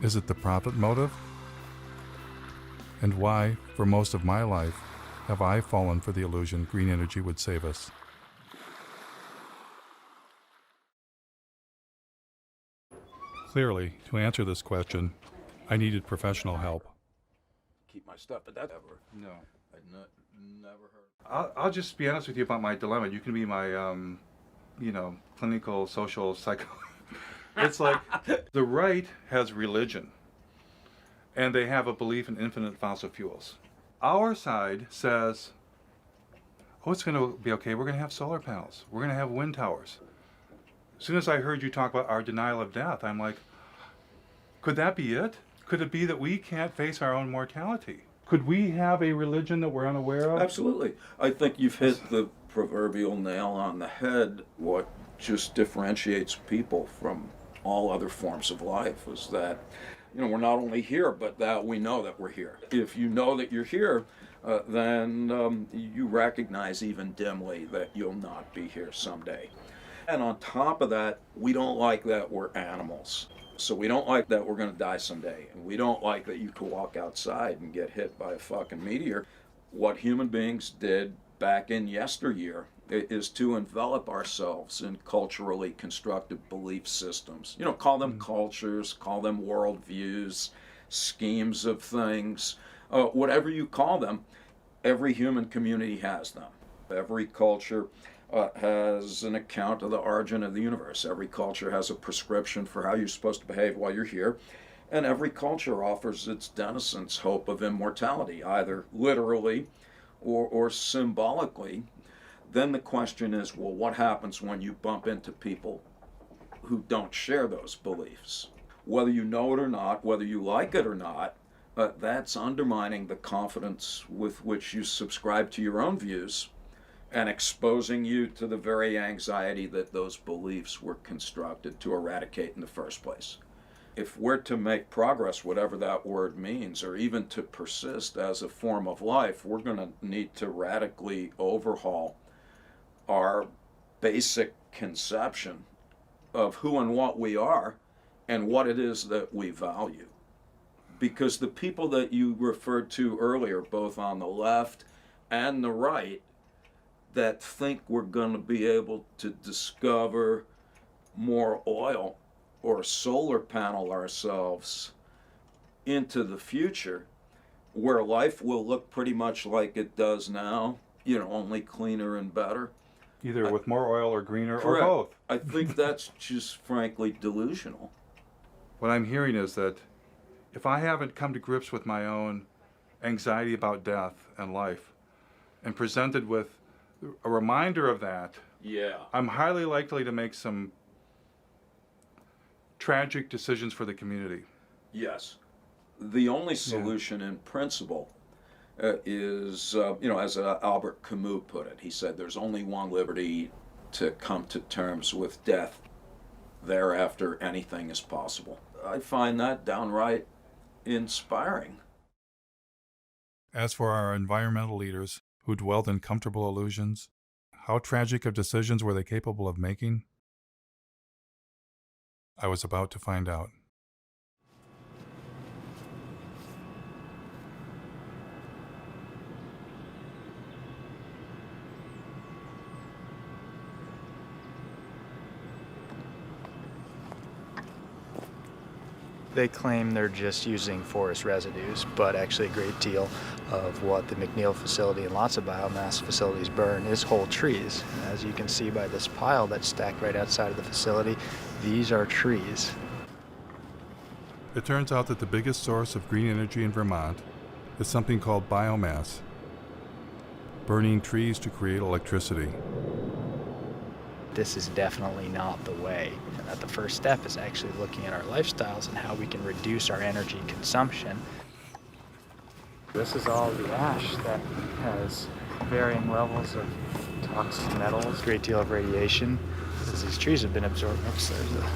Is it the profit motive? And why, for most of my life, have I fallen for the illusion green energy would save us? Clearly, to answer this question, I needed professional help. Keep my stuff, but that ever? No. I'd never heard. I'll just be honest with you about my dilemma. You can be my, clinical, social, psycho. It's like the right has religion, and they have a belief in infinite fossil fuels. Our side says, oh, it's going to be okay. We're going to have solar panels. We're going to have wind towers. As soon as I heard you talk about our denial of death, I'm like, could that be it? Could it be that we can't face our own mortality? Could we have a religion that we're unaware of? Absolutely. I think you've hit the proverbial nail on the head. What just differentiates people from all other forms of life is that, we're not only here, but that we know that we're here. If you know that you're here, then you recognize even dimly that you'll not be here someday. And on top of that, we don't like that we're animals. So we don't like that we're going to die someday. And we don't like that you could walk outside and get hit by a fucking meteor. What human beings did back in yesteryear is to envelop ourselves in culturally constructed belief systems. You know, call them cultures, call them worldviews, schemes of things, whatever you call them. Every human community has them. Every culture has an account of the origin of the universe. Every culture has a prescription for how you're supposed to behave while you're here. And every culture offers its denizens hope of immortality, either literally or symbolically. Then the question is, well, what happens when you bump into people who don't share those beliefs? Whether you know it or not, whether you like it or not, that's undermining the confidence with which you subscribe to your own views and exposing you to the very anxiety that those beliefs were constructed to eradicate in the first place. If we're to make progress, whatever that word means, or even to persist as a form of life, we're going to need to radically overhaul our basic conception of who and what we are and what it is that we value. Because the people that you referred to earlier, both on the left and the right, that think we're going to be able to discover more oil or solar panel ourselves into the future, where life will look pretty much like it does now, you know, only cleaner and better. Either with more oil or greener Correct. or both. I think that's just frankly delusional. What I'm hearing is that if I haven't come to grips with my own anxiety about death and life and presented with a reminder of that, I'm highly likely to make some tragic decisions for the community. Yes. The only solution in principle is, you know, as Albert Camus put it, he said there's only one liberty: to come to terms with death. Thereafter, anything is possible. I find that downright inspiring. As for our environmental leaders who dwelled in comfortable illusions, how tragic of decisions were they capable of making? I was about to find out. They claim they're just using forest residues, but actually a great deal of what the McNeil facility and lots of biomass facilities burn is whole trees. And as you can see by this pile that's stacked right outside of the facility, these are trees. It turns out that the biggest source of green energy in Vermont is something called biomass, burning trees to create electricity. This is definitely not the way, and that the first step is actually looking at our lifestyles and how we can reduce our energy consumption. This is all the ash that has varying levels of toxic metals, a great deal of radiation, as these trees have been absorbed. Oops, there's a...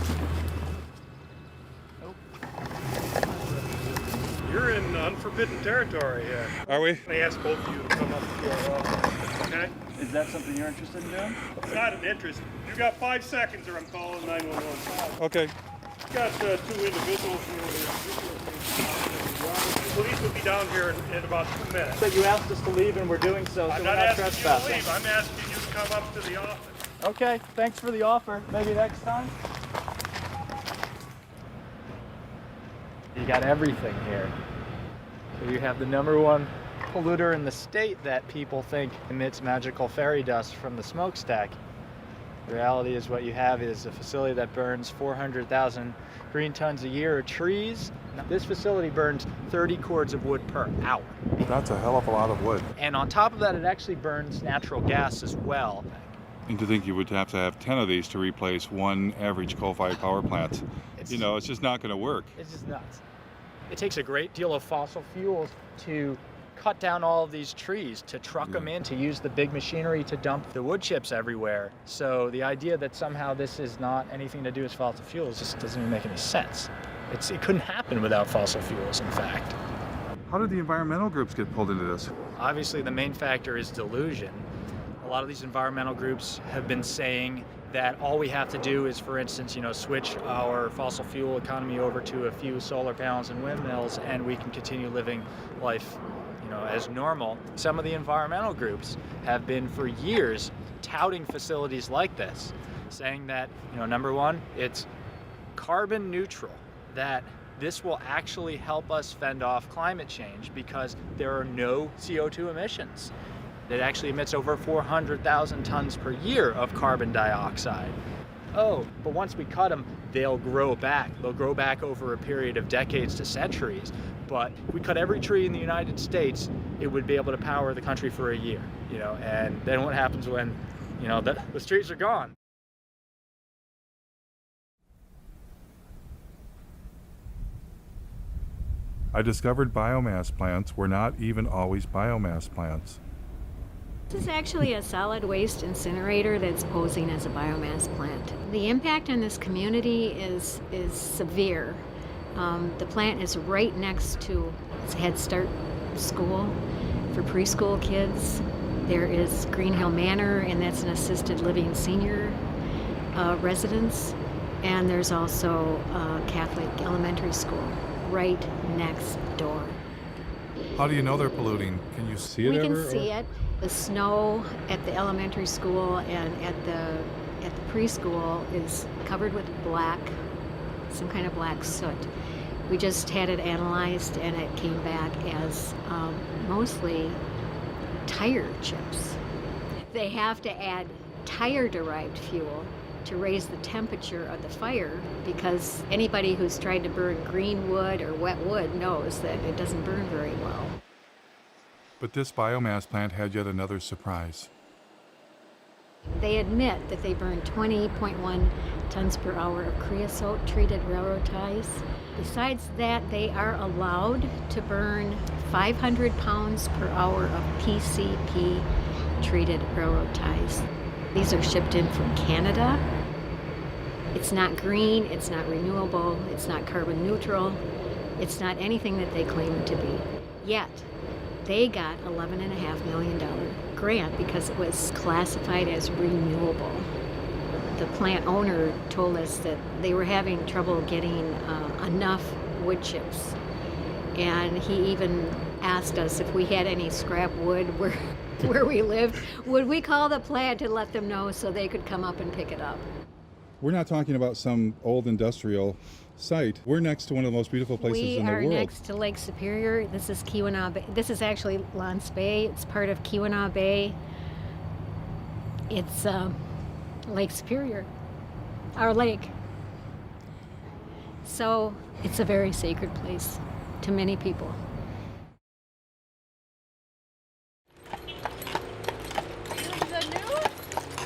You're in unforbidden territory here. Are we? I asked both of you to come up to our office, okay? Is that something you're interested in doing? It's not an interest. You got 5 seconds or I'm calling 911. Okay. You got 2 individuals here. Police will be down here in about 2 minutes. But you asked us to leave and we're doing so, I'm so not we're not asking trespassing. you to leave. I'm asking you to come up to the office. Okay, thanks for the offer. Maybe next time. You got everything here. So you have the #1 polluter in the state that people think emits magical fairy dust from the smokestack. The reality is what you have is a facility that burns 400,000 green tons a year of trees. This facility burns 30 cords of wood per hour. That's a hell of a lot of wood. And on top of that, it actually burns natural gas as well. And to think you would have to have 10 of these to replace one average coal-fired power plant. You know, it's just not going to work. It's just nuts. It takes a great deal of fossil fuels to cut down all of these trees, to truck them in, to use the big machinery to dump the wood chips everywhere. So the idea that somehow this is not anything to do with fossil fuels just doesn't even make any sense. It couldn't happen without fossil fuels, in fact. How did the environmental groups get pulled into this? Obviously, the main factor is delusion. A lot of these environmental groups have been saying that all we have to do is, for instance, switch our fossil fuel economy over to a few solar panels and windmills, and we can continue living life, as normal. Some of the environmental groups have been for years touting facilities like this, saying that, number one, it's carbon neutral, that this will actually help us fend off climate change because there are no CO2 emissions. It actually emits over 400,000 tons per year of carbon dioxide. Oh, but once we cut them, they'll grow back. They'll grow back over a period of decades to centuries. But if we cut every tree in the United States, it would be able to power the country for a year, and then what happens when, the streets are gone? I discovered biomass plants were not even always biomass plants. This is actually a solid waste incinerator that's posing as a biomass plant. The impact on this community is severe. The plant is right next to a Head Start school for preschool kids. There is Green Hill Manor, and that's an assisted living senior residence. And there's also a Catholic elementary school right next door. How do you know they're polluting? Can you see it ever? We can see it. The snow at the elementary school and at the preschool is covered with black, some kind of black soot. We just had it analyzed, and it came back as mostly tire chips. They have to add tire-derived fuel to raise the temperature of the fire, because anybody who's tried to burn green wood or wet wood knows that it doesn't burn very well. But this biomass plant had yet another surprise. They admit that they burn 20.1 tons per hour of creosote-treated railroad ties. Besides that, they are allowed to burn 500 pounds per hour of PCP-treated railroad ties. These are shipped in from Canada. It's not green, it's not renewable, it's not carbon neutral, it's not anything that they claim it to be. Yet, they got $11.5 million grant because it was classified as renewable. The plant owner told us that they were having trouble getting enough wood chips. And he even asked us if we had any scrap wood where we lived, would we call the plant and let them know so they could come up and pick it up. We're not talking about some old industrial site. We're next to one of the most beautiful places in the world. We are next to Lake Superior. This is Keweenaw Bay. This is actually Lance Bay. It's part of Keweenaw Bay. It's Lake Superior, our lake. So it's a very sacred place to many people.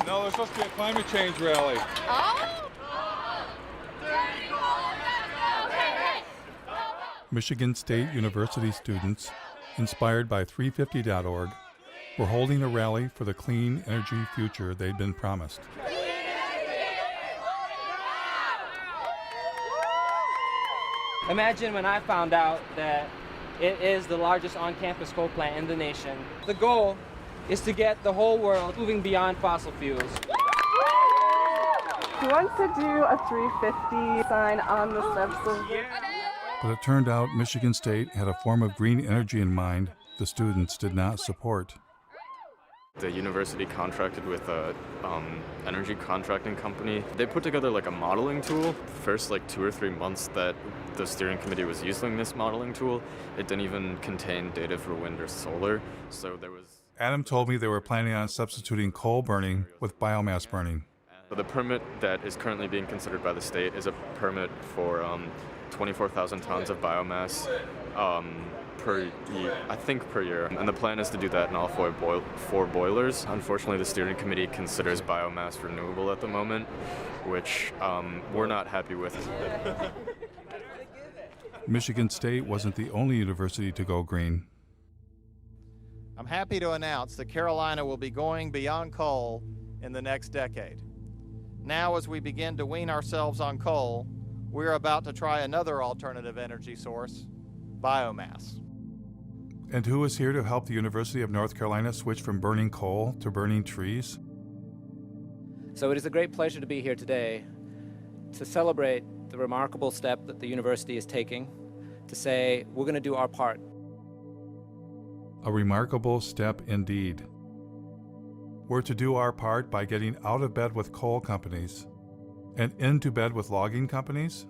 No, there's supposed to be a climate change rally. Michigan State University students, inspired by 350.org, were holding a rally for the clean energy future they'd been promised. Imagine when I found out that it is the largest on-campus coal plant in the nation. The goal is to get the whole world moving beyond fossil fuels. He wants to do a 350 sign on the steps of But it turned out Michigan State had a form of green energy in mind the students did not support. The university contracted with a energy contracting company. They put together like a modeling tool. First 2 or 3 months that the steering committee was using this modeling tool, it didn't even contain data for wind or solar. So there was... Adam told me they were planning on substituting coal burning with biomass burning. The permit that is currently being considered by the state is a permit for 24,000 tons of biomass per year. And the plan is to do that in all four boilers. Unfortunately, the steering committee considers biomass renewable at the moment, which we're not happy with. Michigan State wasn't the only university to go green. I'm happy to announce that Carolina will be going beyond coal in the next decade. Now, as we begin to wean ourselves on coal, we're about to try another alternative energy source, biomass. And who is here to help the University of North Carolina switch from burning coal to burning trees? So it is a great pleasure to be here today to celebrate the remarkable step that the university is taking to say we're going to do our part. A remarkable step indeed. We're to do our part by getting out of bed with coal companies and into bed with logging companies?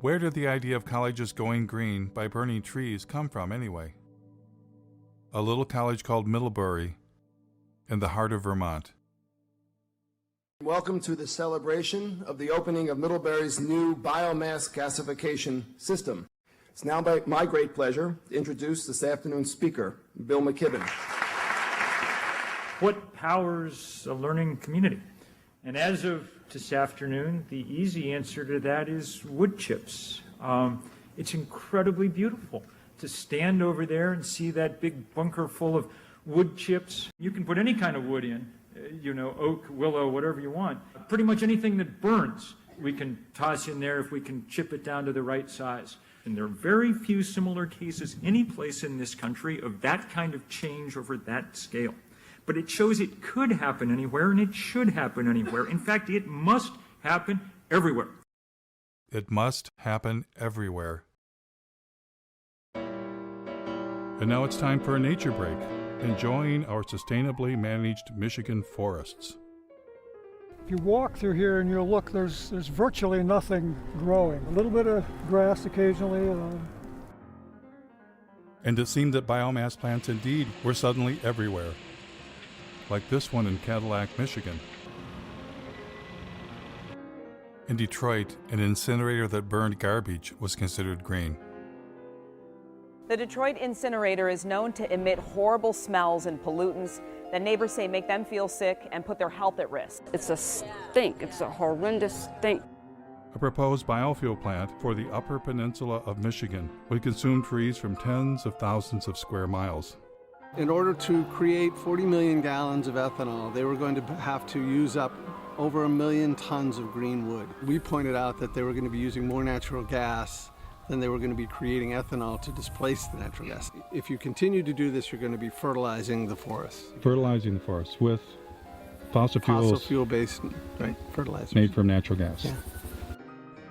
Where did the idea of colleges going green by burning trees come from anyway? A little college called Middlebury in the heart of Vermont. Welcome to the celebration of the opening of Middlebury's new biomass gasification system. It's now my great pleasure to introduce this afternoon's speaker, Bill McKibben. What powers a learning community? And as of this afternoon, the easy answer to that is wood chips. It's incredibly beautiful to stand over there and see that big bunker full of wood chips. You can put any kind of wood in, oak, willow, whatever you want. Pretty much anything that burns, we can toss in there if we can chip it down to the right size. And there are very few similar cases any place in this country of that kind of change over that scale. But it shows it could happen anywhere, and it should happen anywhere. In fact, it must happen everywhere. It must happen everywhere. And now it's time for a nature break, enjoying our sustainably managed Michigan forests. If you walk through here and you look, there's virtually nothing growing. A little bit of grass occasionally. And it seemed that biomass plants indeed were suddenly everywhere. Like this one in Cadillac, Michigan. In Detroit, an incinerator that burned garbage was considered green. The Detroit incinerator is known to emit horrible smells and pollutants that neighbors say make them feel sick and put their health at risk. It's a stink. It's a horrendous stink. A proposed biofuel plant for the Upper Peninsula of Michigan would consume trees from tens of thousands of square miles. In order to create 40 million gallons of ethanol, they were going to have to use up over 1 million tons of green wood. We pointed out that they were going to be using more natural gas than they were going to be creating ethanol to displace the natural gas. If you continue to do this, you're going to be fertilizing the forests. Fertilizing the forests with fossil fuels. Fossil fuel-based fertilizers. Made from natural gas. Yeah.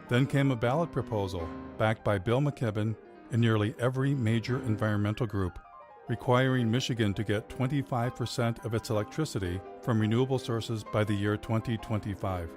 Then came a ballot proposal backed by Bill McKibben and nearly every major environmental group, requiring Michigan to get 25% of its electricity from renewable sources by the year 2025.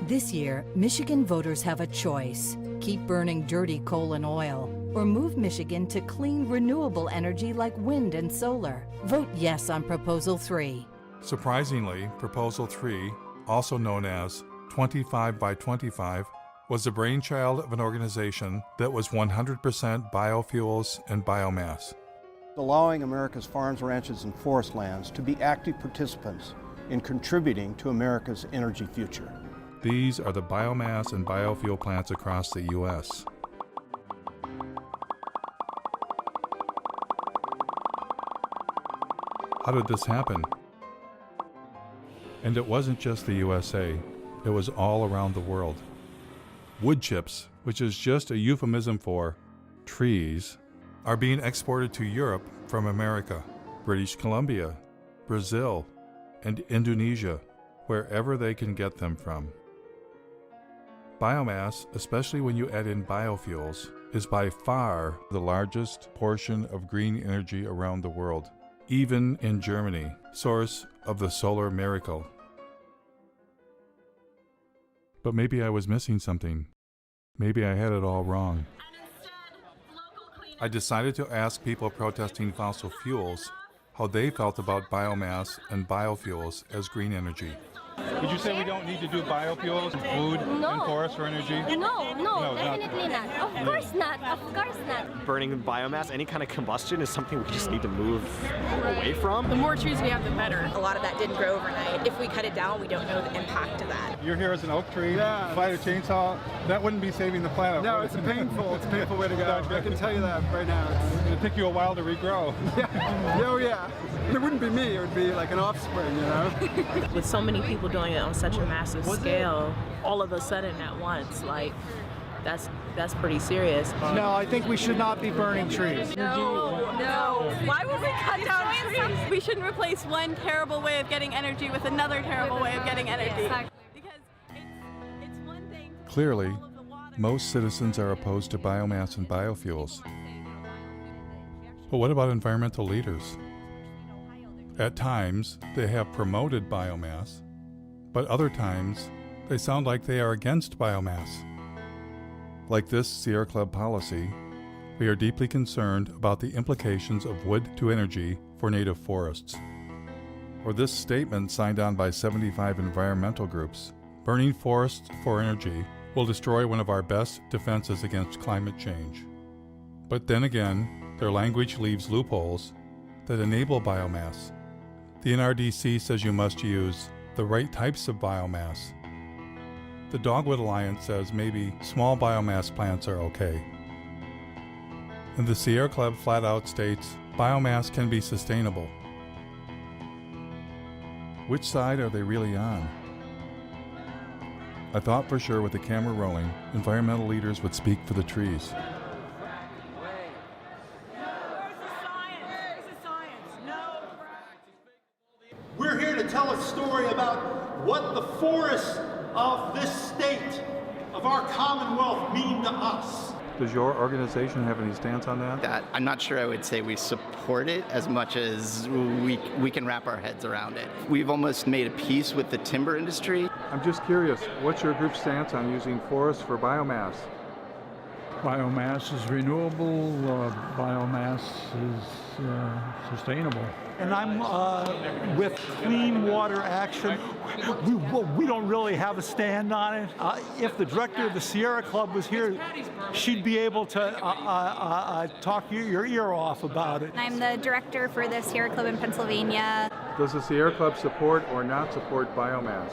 This year, Michigan voters have a choice: keep burning dirty coal and oil, or move Michigan to clean, renewable energy like wind and solar. Vote yes on Proposal 3. Surprisingly, Proposal 3, also known as 25 by 25, was the brainchild of an organization that was 100% biofuels and biomass. Allowing America's farms, ranches, and forest lands to be active participants in contributing to America's energy future. These are the biomass and biofuel plants across the U.S. How did this happen? And it wasn't just the USA, it was all around the world. Wood chips, which is just a euphemism for trees, are being exported to Europe from America, British Columbia, Brazil, and Indonesia, wherever they can get them from. Biomass, especially when you add in biofuels, is by far the largest portion of green energy around the world, even in Germany, source of the solar miracle. But maybe I was missing something. Maybe I had it all wrong. I decided to ask people protesting fossil fuels how they felt about biomass and biofuels as green energy. Did you say we don't need to do biofuels, food, and forest for energy? No, definitely not. Of course not. Of course not. Burning biomass, any kind of combustion is something we just need to move away from. The more trees we have, the better. A lot of that didn't grow overnight. If we cut it down, we don't know the impact of that. You're here as an oak tree, fight a chainsaw, that wouldn't be saving the planet. No, it's a painful way to go. I can tell you that right now. It'd take you a while to regrow. Yeah. It wouldn't be me, it would be like an offspring, With so many people doing it on such a massive scale, all of a sudden at once, like, that's pretty serious. No, I think we should not be burning trees. No. Why would we cut down trees? We shouldn't replace one terrible way of getting energy with another terrible way of getting energy. Clearly, most citizens are opposed to biomass and biofuels. But what about environmental leaders? At times, they have promoted biomass, but other times, they sound like they are against biomass. Like this Sierra Club policy, we are deeply concerned about the implications of wood to energy for native forests. Or this statement signed on by 75 environmental groups, burning forests for energy will destroy one of our best defenses against climate change. But then again, their language leaves loopholes that enable biomass. The NRDC says you must use the right types of biomass. The Dogwood Alliance says maybe small biomass plants are okay. And the Sierra Club flat out states biomass can be sustainable. Which side are they really on? I thought for sure with the camera rolling, environmental leaders would speak for the trees. We're here to tell a story about what the forests of this state, of our Commonwealth, mean to us. Does your organization have any stance on that? I'm not sure I would say we support it as much as we can wrap our heads around it. We've almost made a peace with the timber industry. I'm just curious, what's your group's stance on using forests for biomass? Biomass is renewable, biomass is sustainable. And I'm with Clean Water Action. We don't really have a stand on it. If the director of the Sierra Club was here, she'd be able to talk your ear off about it. I'm the director for the Sierra Club in Pennsylvania. Does the Sierra Club support or not support biomass?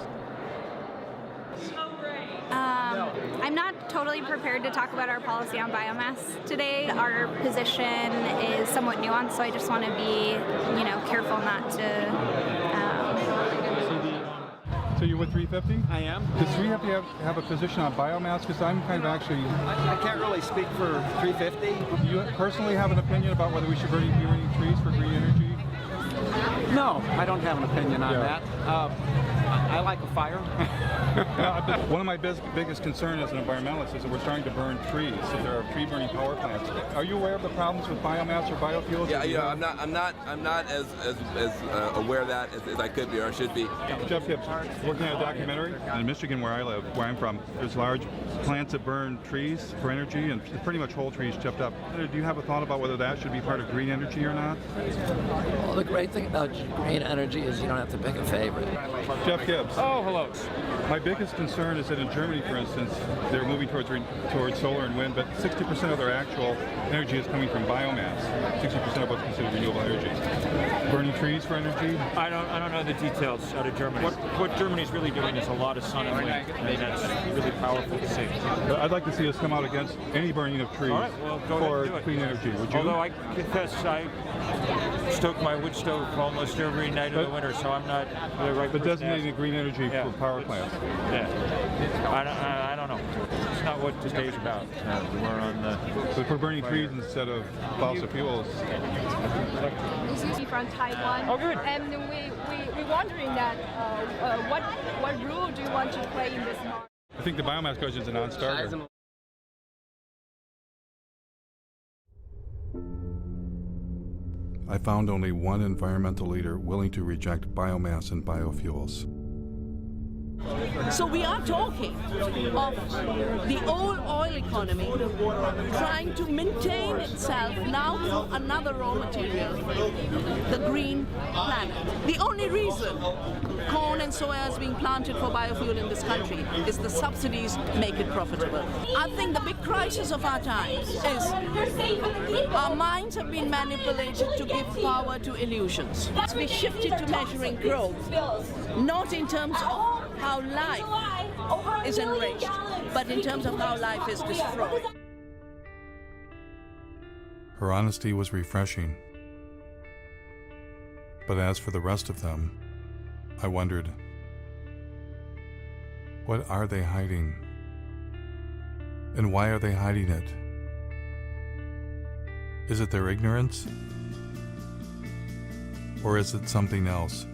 I'm not totally prepared to talk about our policy on biomass today. Our position is somewhat nuanced, so I just want to be, careful not to. So you're with 350? I am. Does 350 have a position on biomass? Because I'm kind of actually... I can't really speak for 350. Do you personally have an opinion about whether we should be burning trees for green energy? No, I don't have an opinion on that. I like a fire. One of my biggest concerns as an environmentalist is that we're starting to burn trees. So there are tree burning power plants. Are you aware of the problems with biomass or biofuels? Yeah, I'm not as aware of that as I could be or should be. Jeff Hibbs, working on a documentary in Michigan, where I live, where I'm from. There's large plants that burn trees for energy, and pretty much whole trees chipped up. Do you have a thought about whether that should be part of green energy or not? Well, the great thing about green energy is you don't have to pick a favorite. Jeff Gibbs. Oh, hello. My biggest concern is that in Germany, for instance, they're moving towards solar and wind, but 60% of their actual energy is coming from biomass. 60% of what's considered renewable energy. Burning trees for energy? I don't know the details out of Germany. What Germany's really doing is a lot of sun and wind, and that's really powerful to see. I'd like to see us come out against any burning of trees for clean energy. Would you? Although I confess I stoke my wood stove almost every night of the winter, so I'm not the right person. But designating green energy for power plants. Yeah. I don't know. It's not what today's about. We're on the... But if we're burning trees instead of fossil fuels. From Taiwan. Oh, good. And we're wondering that what role do you want to play in this market? I think the biomass question is a non-starter. I found only one environmental leader willing to reject biomass and biofuels. So we are talking of the old oil economy trying to maintain itself now through another raw material, the green planet. The only reason corn and soya is being planted for biofuel in this country is the subsidies make it profitable. I think the big crisis of our times is our minds have been manipulated to give power to illusions. We shifted to measuring growth, not in terms of how life is enriched, but in terms of how life is destroyed. Her honesty was refreshing. But as for the rest of them, I wondered, what are they hiding? And why are they hiding it? Is it their ignorance? Or is it something else?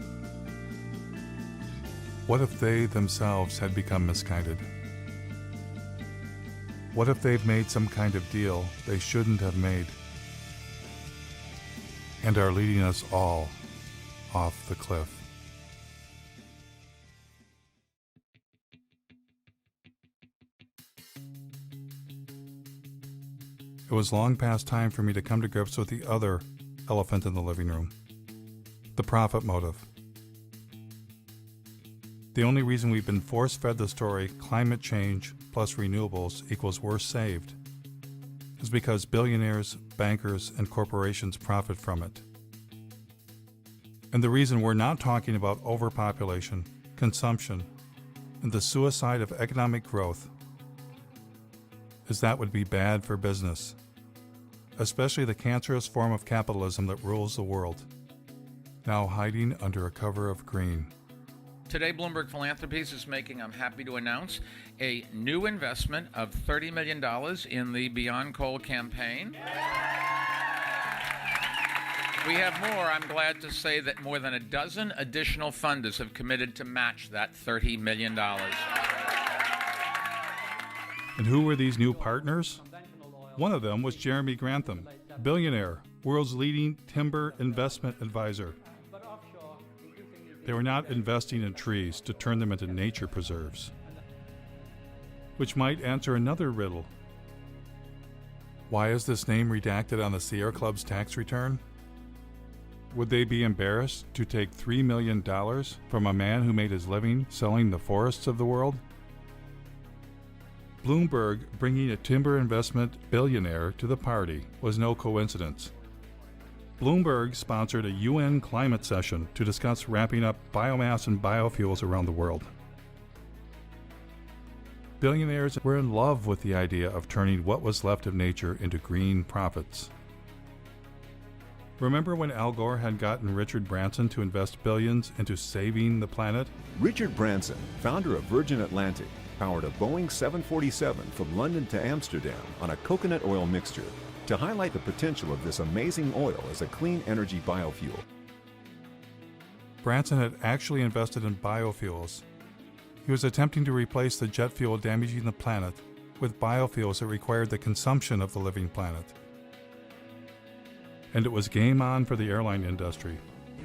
What if they themselves had become misguided? What if they've made some kind of deal they shouldn't have made and are leading us all off the cliff? It was long past time for me to come to grips with the other elephant in the living room, the profit motive. The only reason we've been force-fed the story climate change plus renewables equals we're saved is because billionaires, bankers, and corporations profit from it. And the reason we're not talking about overpopulation, consumption, and the suicide of economic growth is that would be bad for business, especially the cancerous form of capitalism that rules the world, now hiding under a cover of green. Today, Bloomberg Philanthropies is making, I'm happy to announce, a new investment of $30 million in the Beyond Coal campaign. We have more. I'm glad to say that more than a dozen additional funders have committed to match that $30 million. And who were these new partners? One of them was Jeremy Grantham, billionaire, world's leading timber investment advisor. They were not investing in trees to turn them into nature preserves, which might answer another riddle. Why is this name redacted on the Sierra Club's tax return? Would they be embarrassed to take $3 million from a man who made his living selling the forests of the world? Bloomberg bringing a timber investment billionaire to the party was no coincidence. Bloomberg sponsored a UN climate session to discuss ramping up biomass and biofuels around the world. Billionaires were in love with the idea of turning what was left of nature into green profits. Remember when Al Gore had gotten Richard Branson to invest billions into saving the planet? Richard Branson, founder of Virgin Atlantic, powered a Boeing 747 from London to Amsterdam on a coconut oil mixture to highlight the potential of this amazing oil as a clean energy biofuel. Branson had actually invested in biofuels. He was attempting to replace the jet fuel damaging the planet with biofuels that required the consumption of the living planet. And it was game on for the airline industry.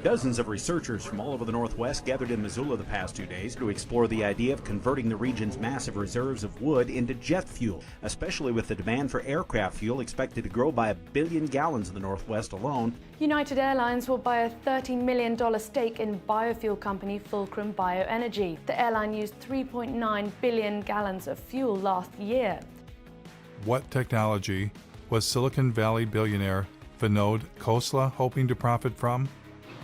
Dozens of researchers from all over the Northwest gathered in Missoula the past 2 days to explore the idea of converting the region's massive reserves of wood into jet fuel, especially with the demand for aircraft fuel expected to grow by 1 billion gallons in the Northwest alone. United Airlines will buy a $30 million stake in biofuel company Fulcrum Bioenergy. The airline used 3.9 billion gallons of fuel last year. What technology was Silicon Valley billionaire Vinod Khosla hoping to profit from?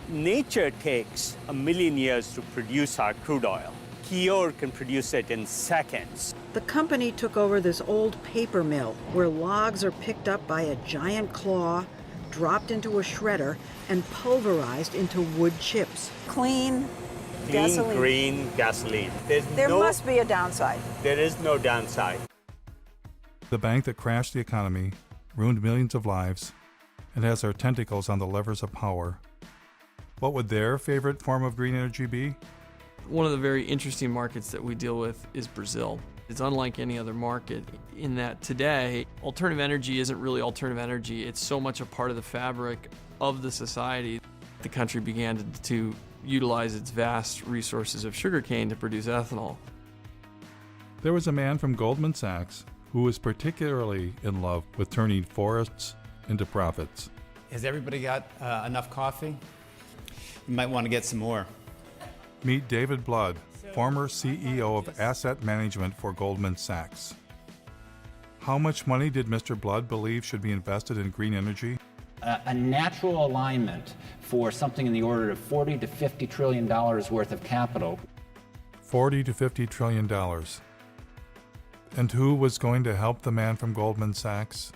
Nature takes 1 million years to produce our crude oil. Kior can produce it in seconds. The company took over this old paper mill where logs are picked up by a giant claw, dropped into a shredder, and pulverized into wood chips. Clean gasoline. Green gasoline. There must be a downside. There is no downside. The bank that crashed the economy, ruined millions of lives, and has our tentacles on the levers of power. What would their favorite form of green energy be? One of the very interesting markets that we deal with is Brazil. It's unlike any other market in that today, alternative energy isn't really alternative energy. It's so much a part of the fabric of the society. The country began to utilize its vast resources of sugarcane to produce ethanol. There was a man from Goldman Sachs who was particularly in love with turning forests into profits. Has everybody got enough coffee? You might want to get some more. Meet David Blood, former CEO of asset management for Goldman Sachs. How much money did Mr. Blood believe should be invested in green energy? A natural alignment for something in the order of $40 to $50 trillion worth of capital. $40 to $50 trillion. And who was going to help the man from Goldman Sachs?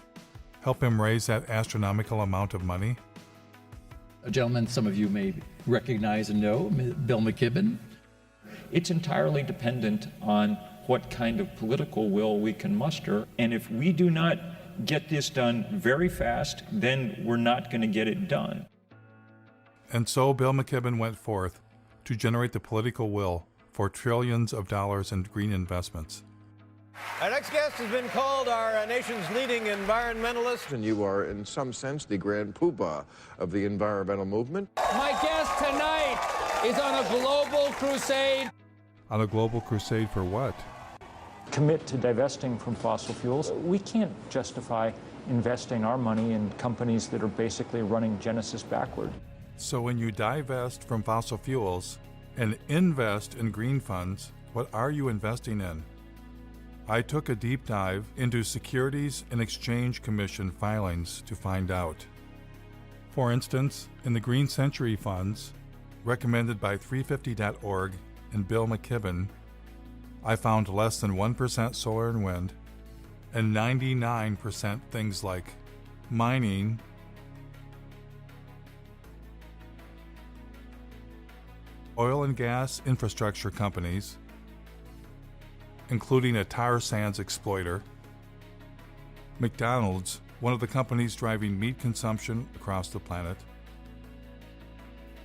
Help him raise that astronomical amount of money? A gentleman some of you may recognize and know, Bill McKibben. It's entirely dependent on what kind of political will we can muster. And if we do not get this done very fast, then we're not going to get it done. And so Bill McKibben went forth to generate the political will for trillions of dollars in green investments. Our next guest has been called our nation's leading environmentalist. And you are, in some sense, the grand poobah of the environmental movement. My guest tonight is on a global crusade. On a global crusade for what? Commit to divesting from fossil fuels. We can't justify investing our money in companies that are basically running Genesis backward. So when you divest from fossil fuels and invest in green funds, what are you investing in? I took a deep dive into Securities and Exchange Commission filings to find out. For instance, in the Green Century funds, recommended by 350.org and Bill McKibben, I found less than 1% solar and wind, and 99% things like mining, oil and gas infrastructure companies, including a tar sands exploiter, McDonald's, one of the companies driving meat consumption across the planet,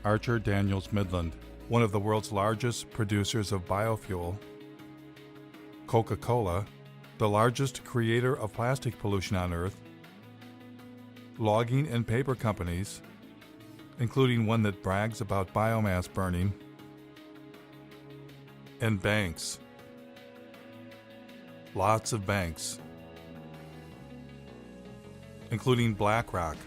Archer Daniels Midland, one of the world's largest producers of biofuel, Coca-Cola, the largest creator of plastic pollution on Earth, logging and paper companies, including one that brags about biomass burning, and banks. Lots of banks, including BlackRock,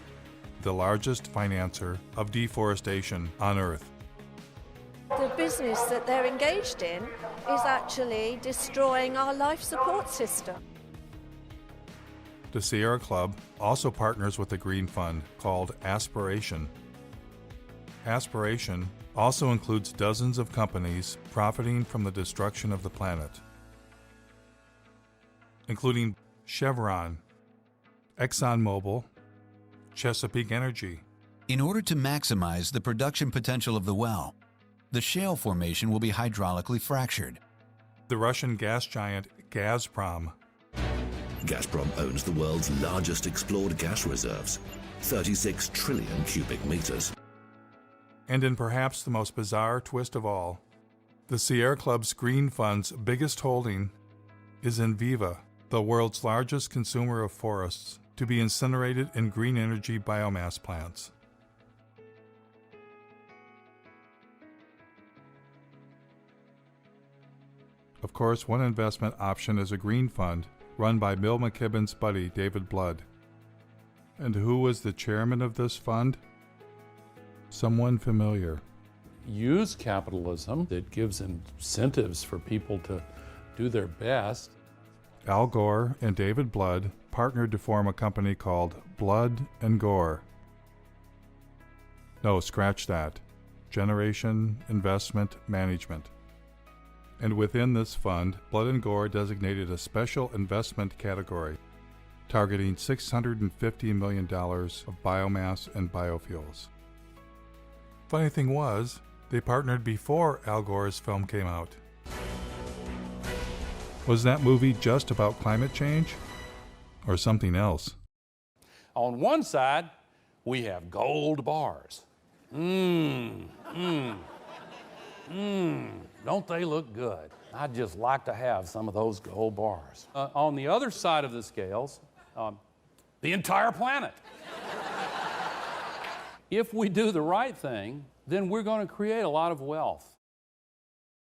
the largest financer of deforestation on Earth. The business that they're engaged in is actually destroying our life support system. The Sierra Club also partners with a green fund called Aspiration. Aspiration also includes dozens of companies profiting from the destruction of the planet, including Chevron, ExxonMobil, Chesapeake Energy. In order to maximize the production potential of the well, the shale formation will be hydraulically fractured. The Russian gas giant Gazprom. Gazprom owns the world's largest explored gas reserves, 36 trillion cubic meters. And in perhaps the most bizarre twist of all, the Sierra Club's Green Fund's biggest holding is Enviva, the world's largest consumer of forests, to be incinerated in green energy biomass plants. Of course, one investment option is a green fund run by Bill McKibben's buddy, David Blood. And who was the chairman of this fund? Someone familiar. Use capitalism that gives incentives for people to do their best. Al Gore and David Blood partnered to form a company called Blood and Gore. No, scratch that. Generation Investment Management. And within this fund, Blood and Gore designated a special investment category, targeting $650 million of biomass and biofuels. Funny thing was, they partnered before Al Gore's film came out. Was that movie just about climate change? Or something else? On one side, we have gold bars. Don't they look good? I'd just like to have some of those gold bars. On the other side of the scales, the entire planet. If we do the right thing, then we're going to create a lot of wealth.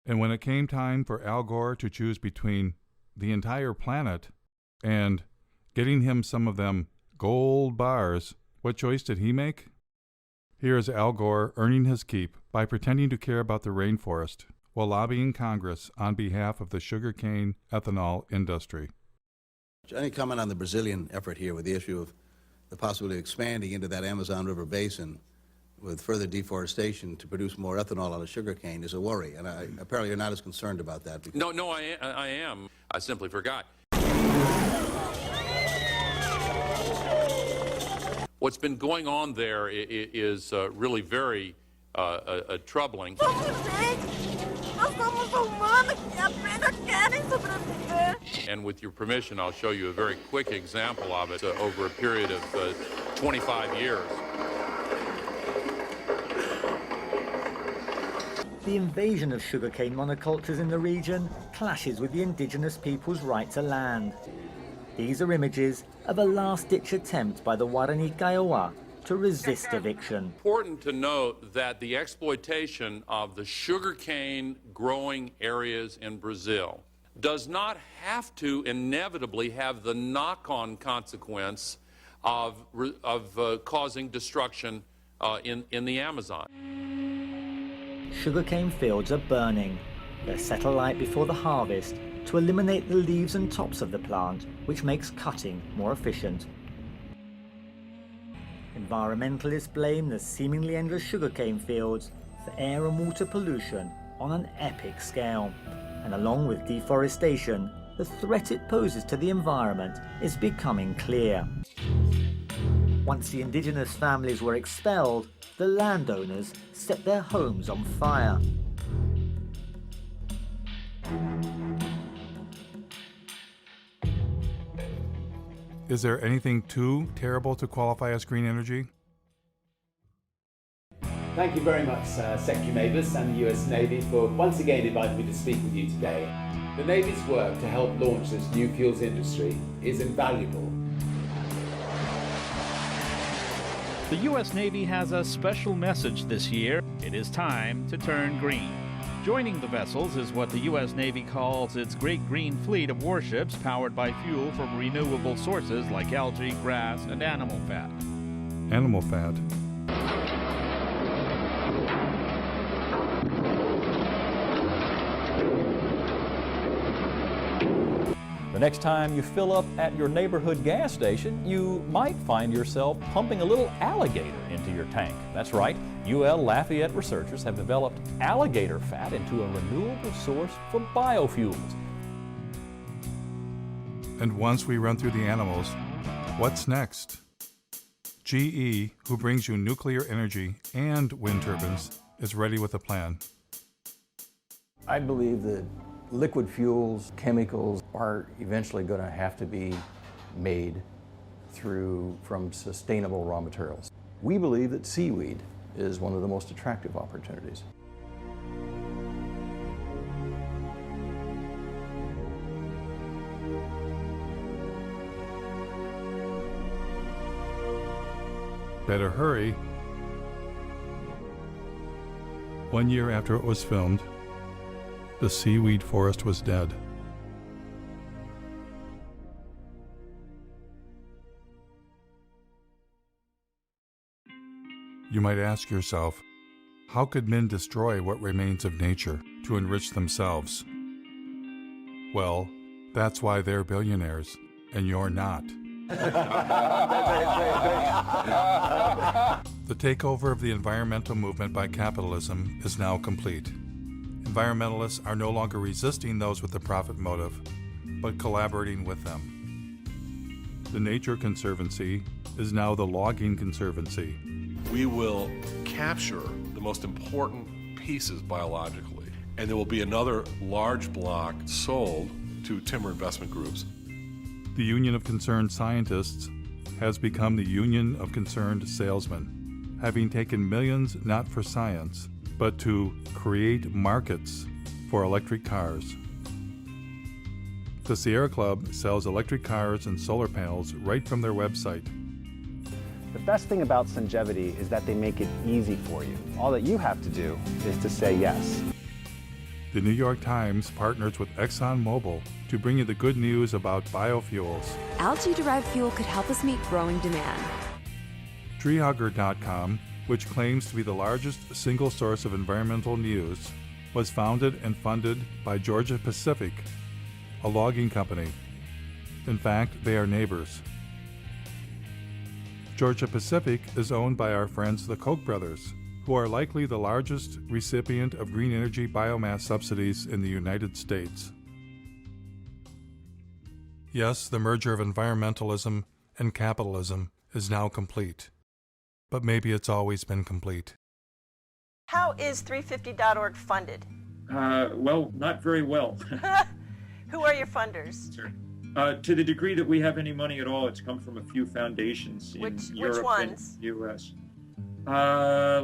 And when it came time for Al Gore to choose between the entire planet and getting him some of them gold bars, what choice did he make? Here is Al Gore earning his keep by pretending to care about the rainforest while lobbying Congress on behalf of the sugarcane ethanol industry. Any comment on the Brazilian effort here with the issue of the possibility of expanding into that Amazon River basin with further deforestation to produce more ethanol out of sugarcane is a worry, and apparently you're not as concerned about that. No, I am. I simply forgot. What's been going on there is really very troubling. Nós somos humanos que apenas querem sobreviver. And with your permission, I'll show you a very quick example of it over a period of 25 years. The invasion of sugarcane monocultures in the region clashes with the indigenous people's right to land. These are images of a last-ditch attempt by the Guarani Kiowa to resist eviction. Important to note that the exploitation of the sugarcane growing areas in Brazil does not have to inevitably have the knock-on consequence of causing destruction in the Amazon. Sugarcane fields are burning. They're set alight before the harvest to eliminate the leaves and tops of the plant, which makes cutting more efficient. Environmentalists blame the seemingly endless sugarcane fields for air and water pollution on an epic scale. And along with deforestation, the threat it poses to the environment is becoming clear. Once the indigenous families were expelled, the landowners set their homes on fire. Is there anything too terrible to qualify as green energy? Thank you very much, Secretary Mavis and the US Navy for once again inviting me to speak with you today. The Navy's work to help launch this new fuels industry is invaluable. The U.S. Navy has a special message this year. It is time to turn green. Joining the vessels is what the U.S. Navy calls its Great Green Fleet of warships powered by fuel from renewable sources like algae, grass, and animal fat. Animal fat. The next time you fill up at your neighborhood gas station, you might find yourself pumping a little alligator into your tank. That's right, UL Lafayette researchers have developed alligator fat into a renewable source for biofuels. And once we run through the animals, what's next? GE, who brings you nuclear energy and wind turbines, is ready with a plan. I believe that liquid fuels, chemicals are eventually going to have to be made from sustainable raw materials. We believe that seaweed is one of the most attractive opportunities. Better hurry. 1 year after it was filmed, the seaweed forest was dead. You might ask yourself, how could men destroy what remains of nature to enrich themselves? Well, that's why they're billionaires, and you're not. The takeover of the environmental movement by capitalism is now complete. Environmentalists are no longer resisting those with the profit motive, but collaborating with them. The Nature Conservancy is now the Logging Conservancy. We will capture the most important pieces biologically, and there will be another large block sold to timber investment groups. The Union of Concerned Scientists has become the Union of Concerned Salesmen, having taken millions not for science, but to create markets for electric cars. The Sierra Club sells electric cars and solar panels right from their website. The best thing about Sungevity is that they make it easy for you. All that you have to do is to say yes. The New York Times partners with ExxonMobil to bring you the good news about biofuels. Algae-derived fuel could help us meet growing demand. Treehugger.com, which claims to be the largest single source of environmental news, was founded and funded by Georgia Pacific, a logging company. In fact, they are neighbors. Georgia Pacific is owned by our friends the Koch brothers, who are likely the largest recipient of green energy biomass subsidies in the United States. Yes, the merger of environmentalism and capitalism is now complete. But maybe it's always been complete. How is 350.org funded? Well, not very well. Who are your funders? Sure. To the degree that we have any money at all, it's come from a few foundations in Europe which ones? and the U.S.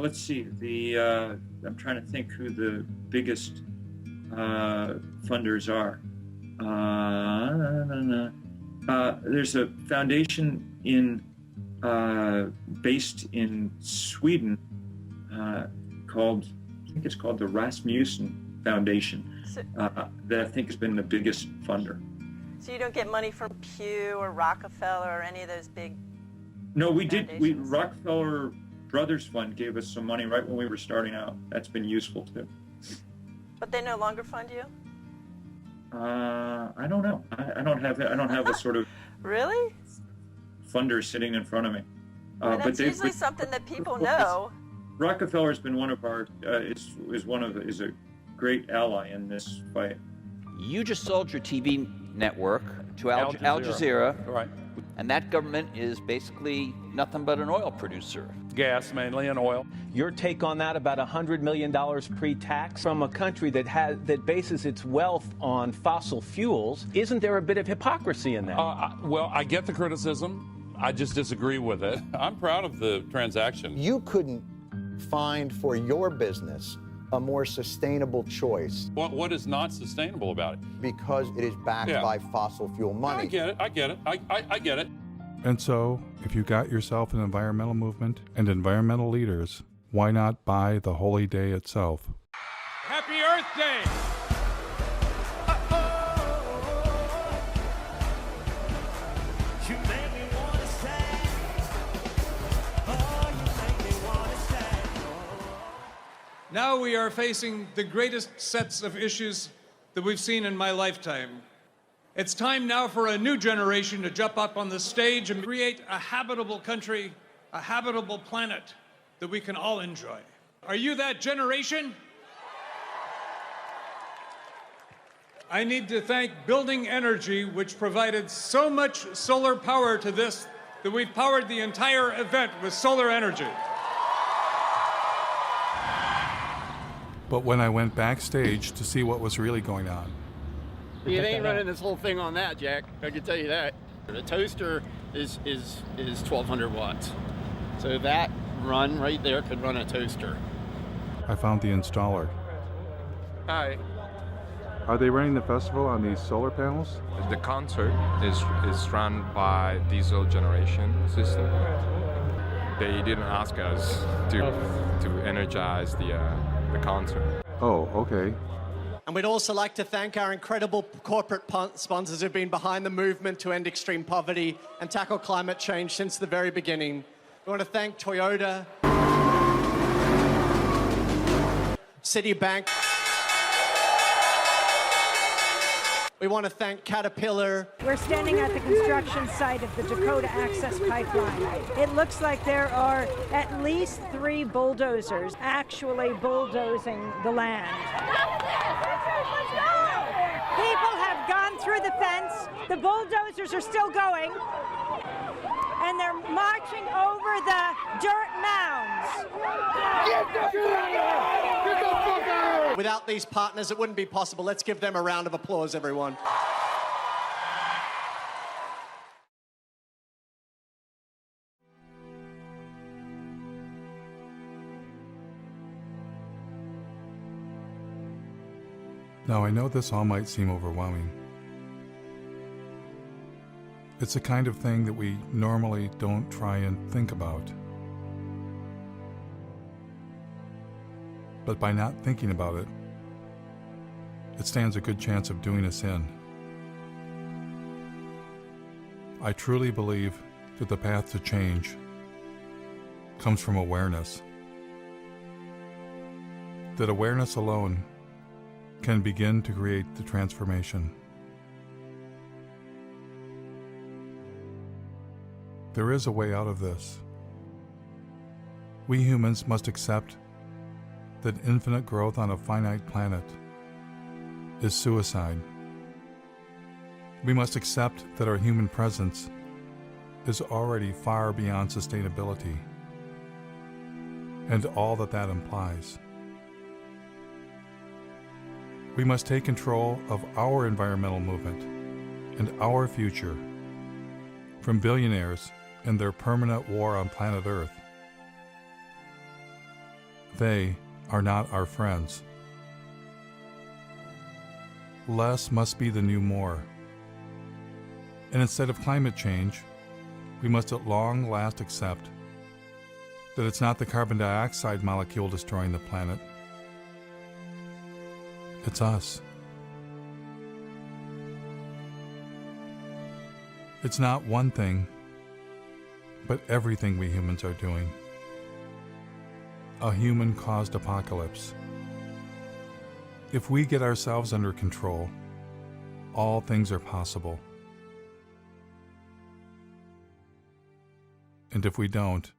Let's see. I'm trying to think who the biggest funders are. There's a foundation based in Sweden called, I think it's called the Rasmussen Foundation, that I think has been the biggest funder. So you don't get money from Pew or Rockefeller or any of those big? No, we did. Rockefeller Brothers Fund gave us some money right when we were starting out. That's been useful too. But they no longer fund you? I don't know. I don't have a sort of really funder sitting in front of me. But that's usually something that people know. Rockefeller's been one of our is a great ally in this fight. You just sold your TV network to Al Jazeera. Right. And that government is basically nothing but an oil producer. Gas mainly and oil. Your take on that, about $100 million pre-tax from a country that bases its wealth on fossil fuels. Isn't there a bit of hypocrisy in that? Well, I get the criticism. I just disagree with it. I'm proud of the transaction. You couldn't find for your business a more sustainable choice. What is not sustainable about it? Because it is backed by fossil fuel money. I get it. I get it. And so, if you got yourself an environmental movement and environmental leaders, why not buy the holy day itself? Happy Earth Day! Now we are facing the greatest sets of issues that we've seen in my lifetime. It's time now for a new generation to jump up on the stage and create a habitable country, a habitable planet that we can all enjoy. Are you that generation? I need to thank Building Energy, which provided so much solar power to this that we've powered the entire event with solar energy. But when I went backstage to see what was really going on, You ain't running this whole thing on that, Jack. I can tell you that. The toaster is 1,200 watts. So that run right there could run a toaster. I found the installer. Hi. Are they running the festival on these solar panels? The concert is run by diesel generation system. They didn't ask us to energize the concert. Oh, okay. And we'd also like to thank our incredible corporate sponsors who've been behind the movement to end extreme poverty and tackle climate change since the very beginning. We want to thank Toyota, Citibank. We want to thank Caterpillar. We're standing at the construction site of the Dakota Access Pipeline. It looks like there are at least 3 bulldozers actually bulldozing the land. People have gone through the fence. The bulldozers are still going. And they're marching over the dirt mounds. Without these partners, it wouldn't be possible. Let's give them a round of applause, everyone. Now, I know this all might seem overwhelming. It's the kind of thing that we normally don't try and think about. But by not thinking about it, it stands a good chance of doing us in. I truly believe that the path to change comes from awareness. That awareness alone can begin to create the transformation. There is a way out of this. We humans must accept that infinite growth on a finite planet is suicide. We must accept that our human presence is already far beyond sustainability and all that that implies. We must take control of our environmental movement and our future from billionaires and their permanent war on planet Earth. They are not our friends. Less must be the new more. And instead of climate change, we must at long last accept that it's not the carbon dioxide molecule destroying the planet. It's us. It's not one thing, but everything we humans are doing. A human-caused apocalypse. If we get ourselves under control, all things are possible. And if we don't,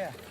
Yeah.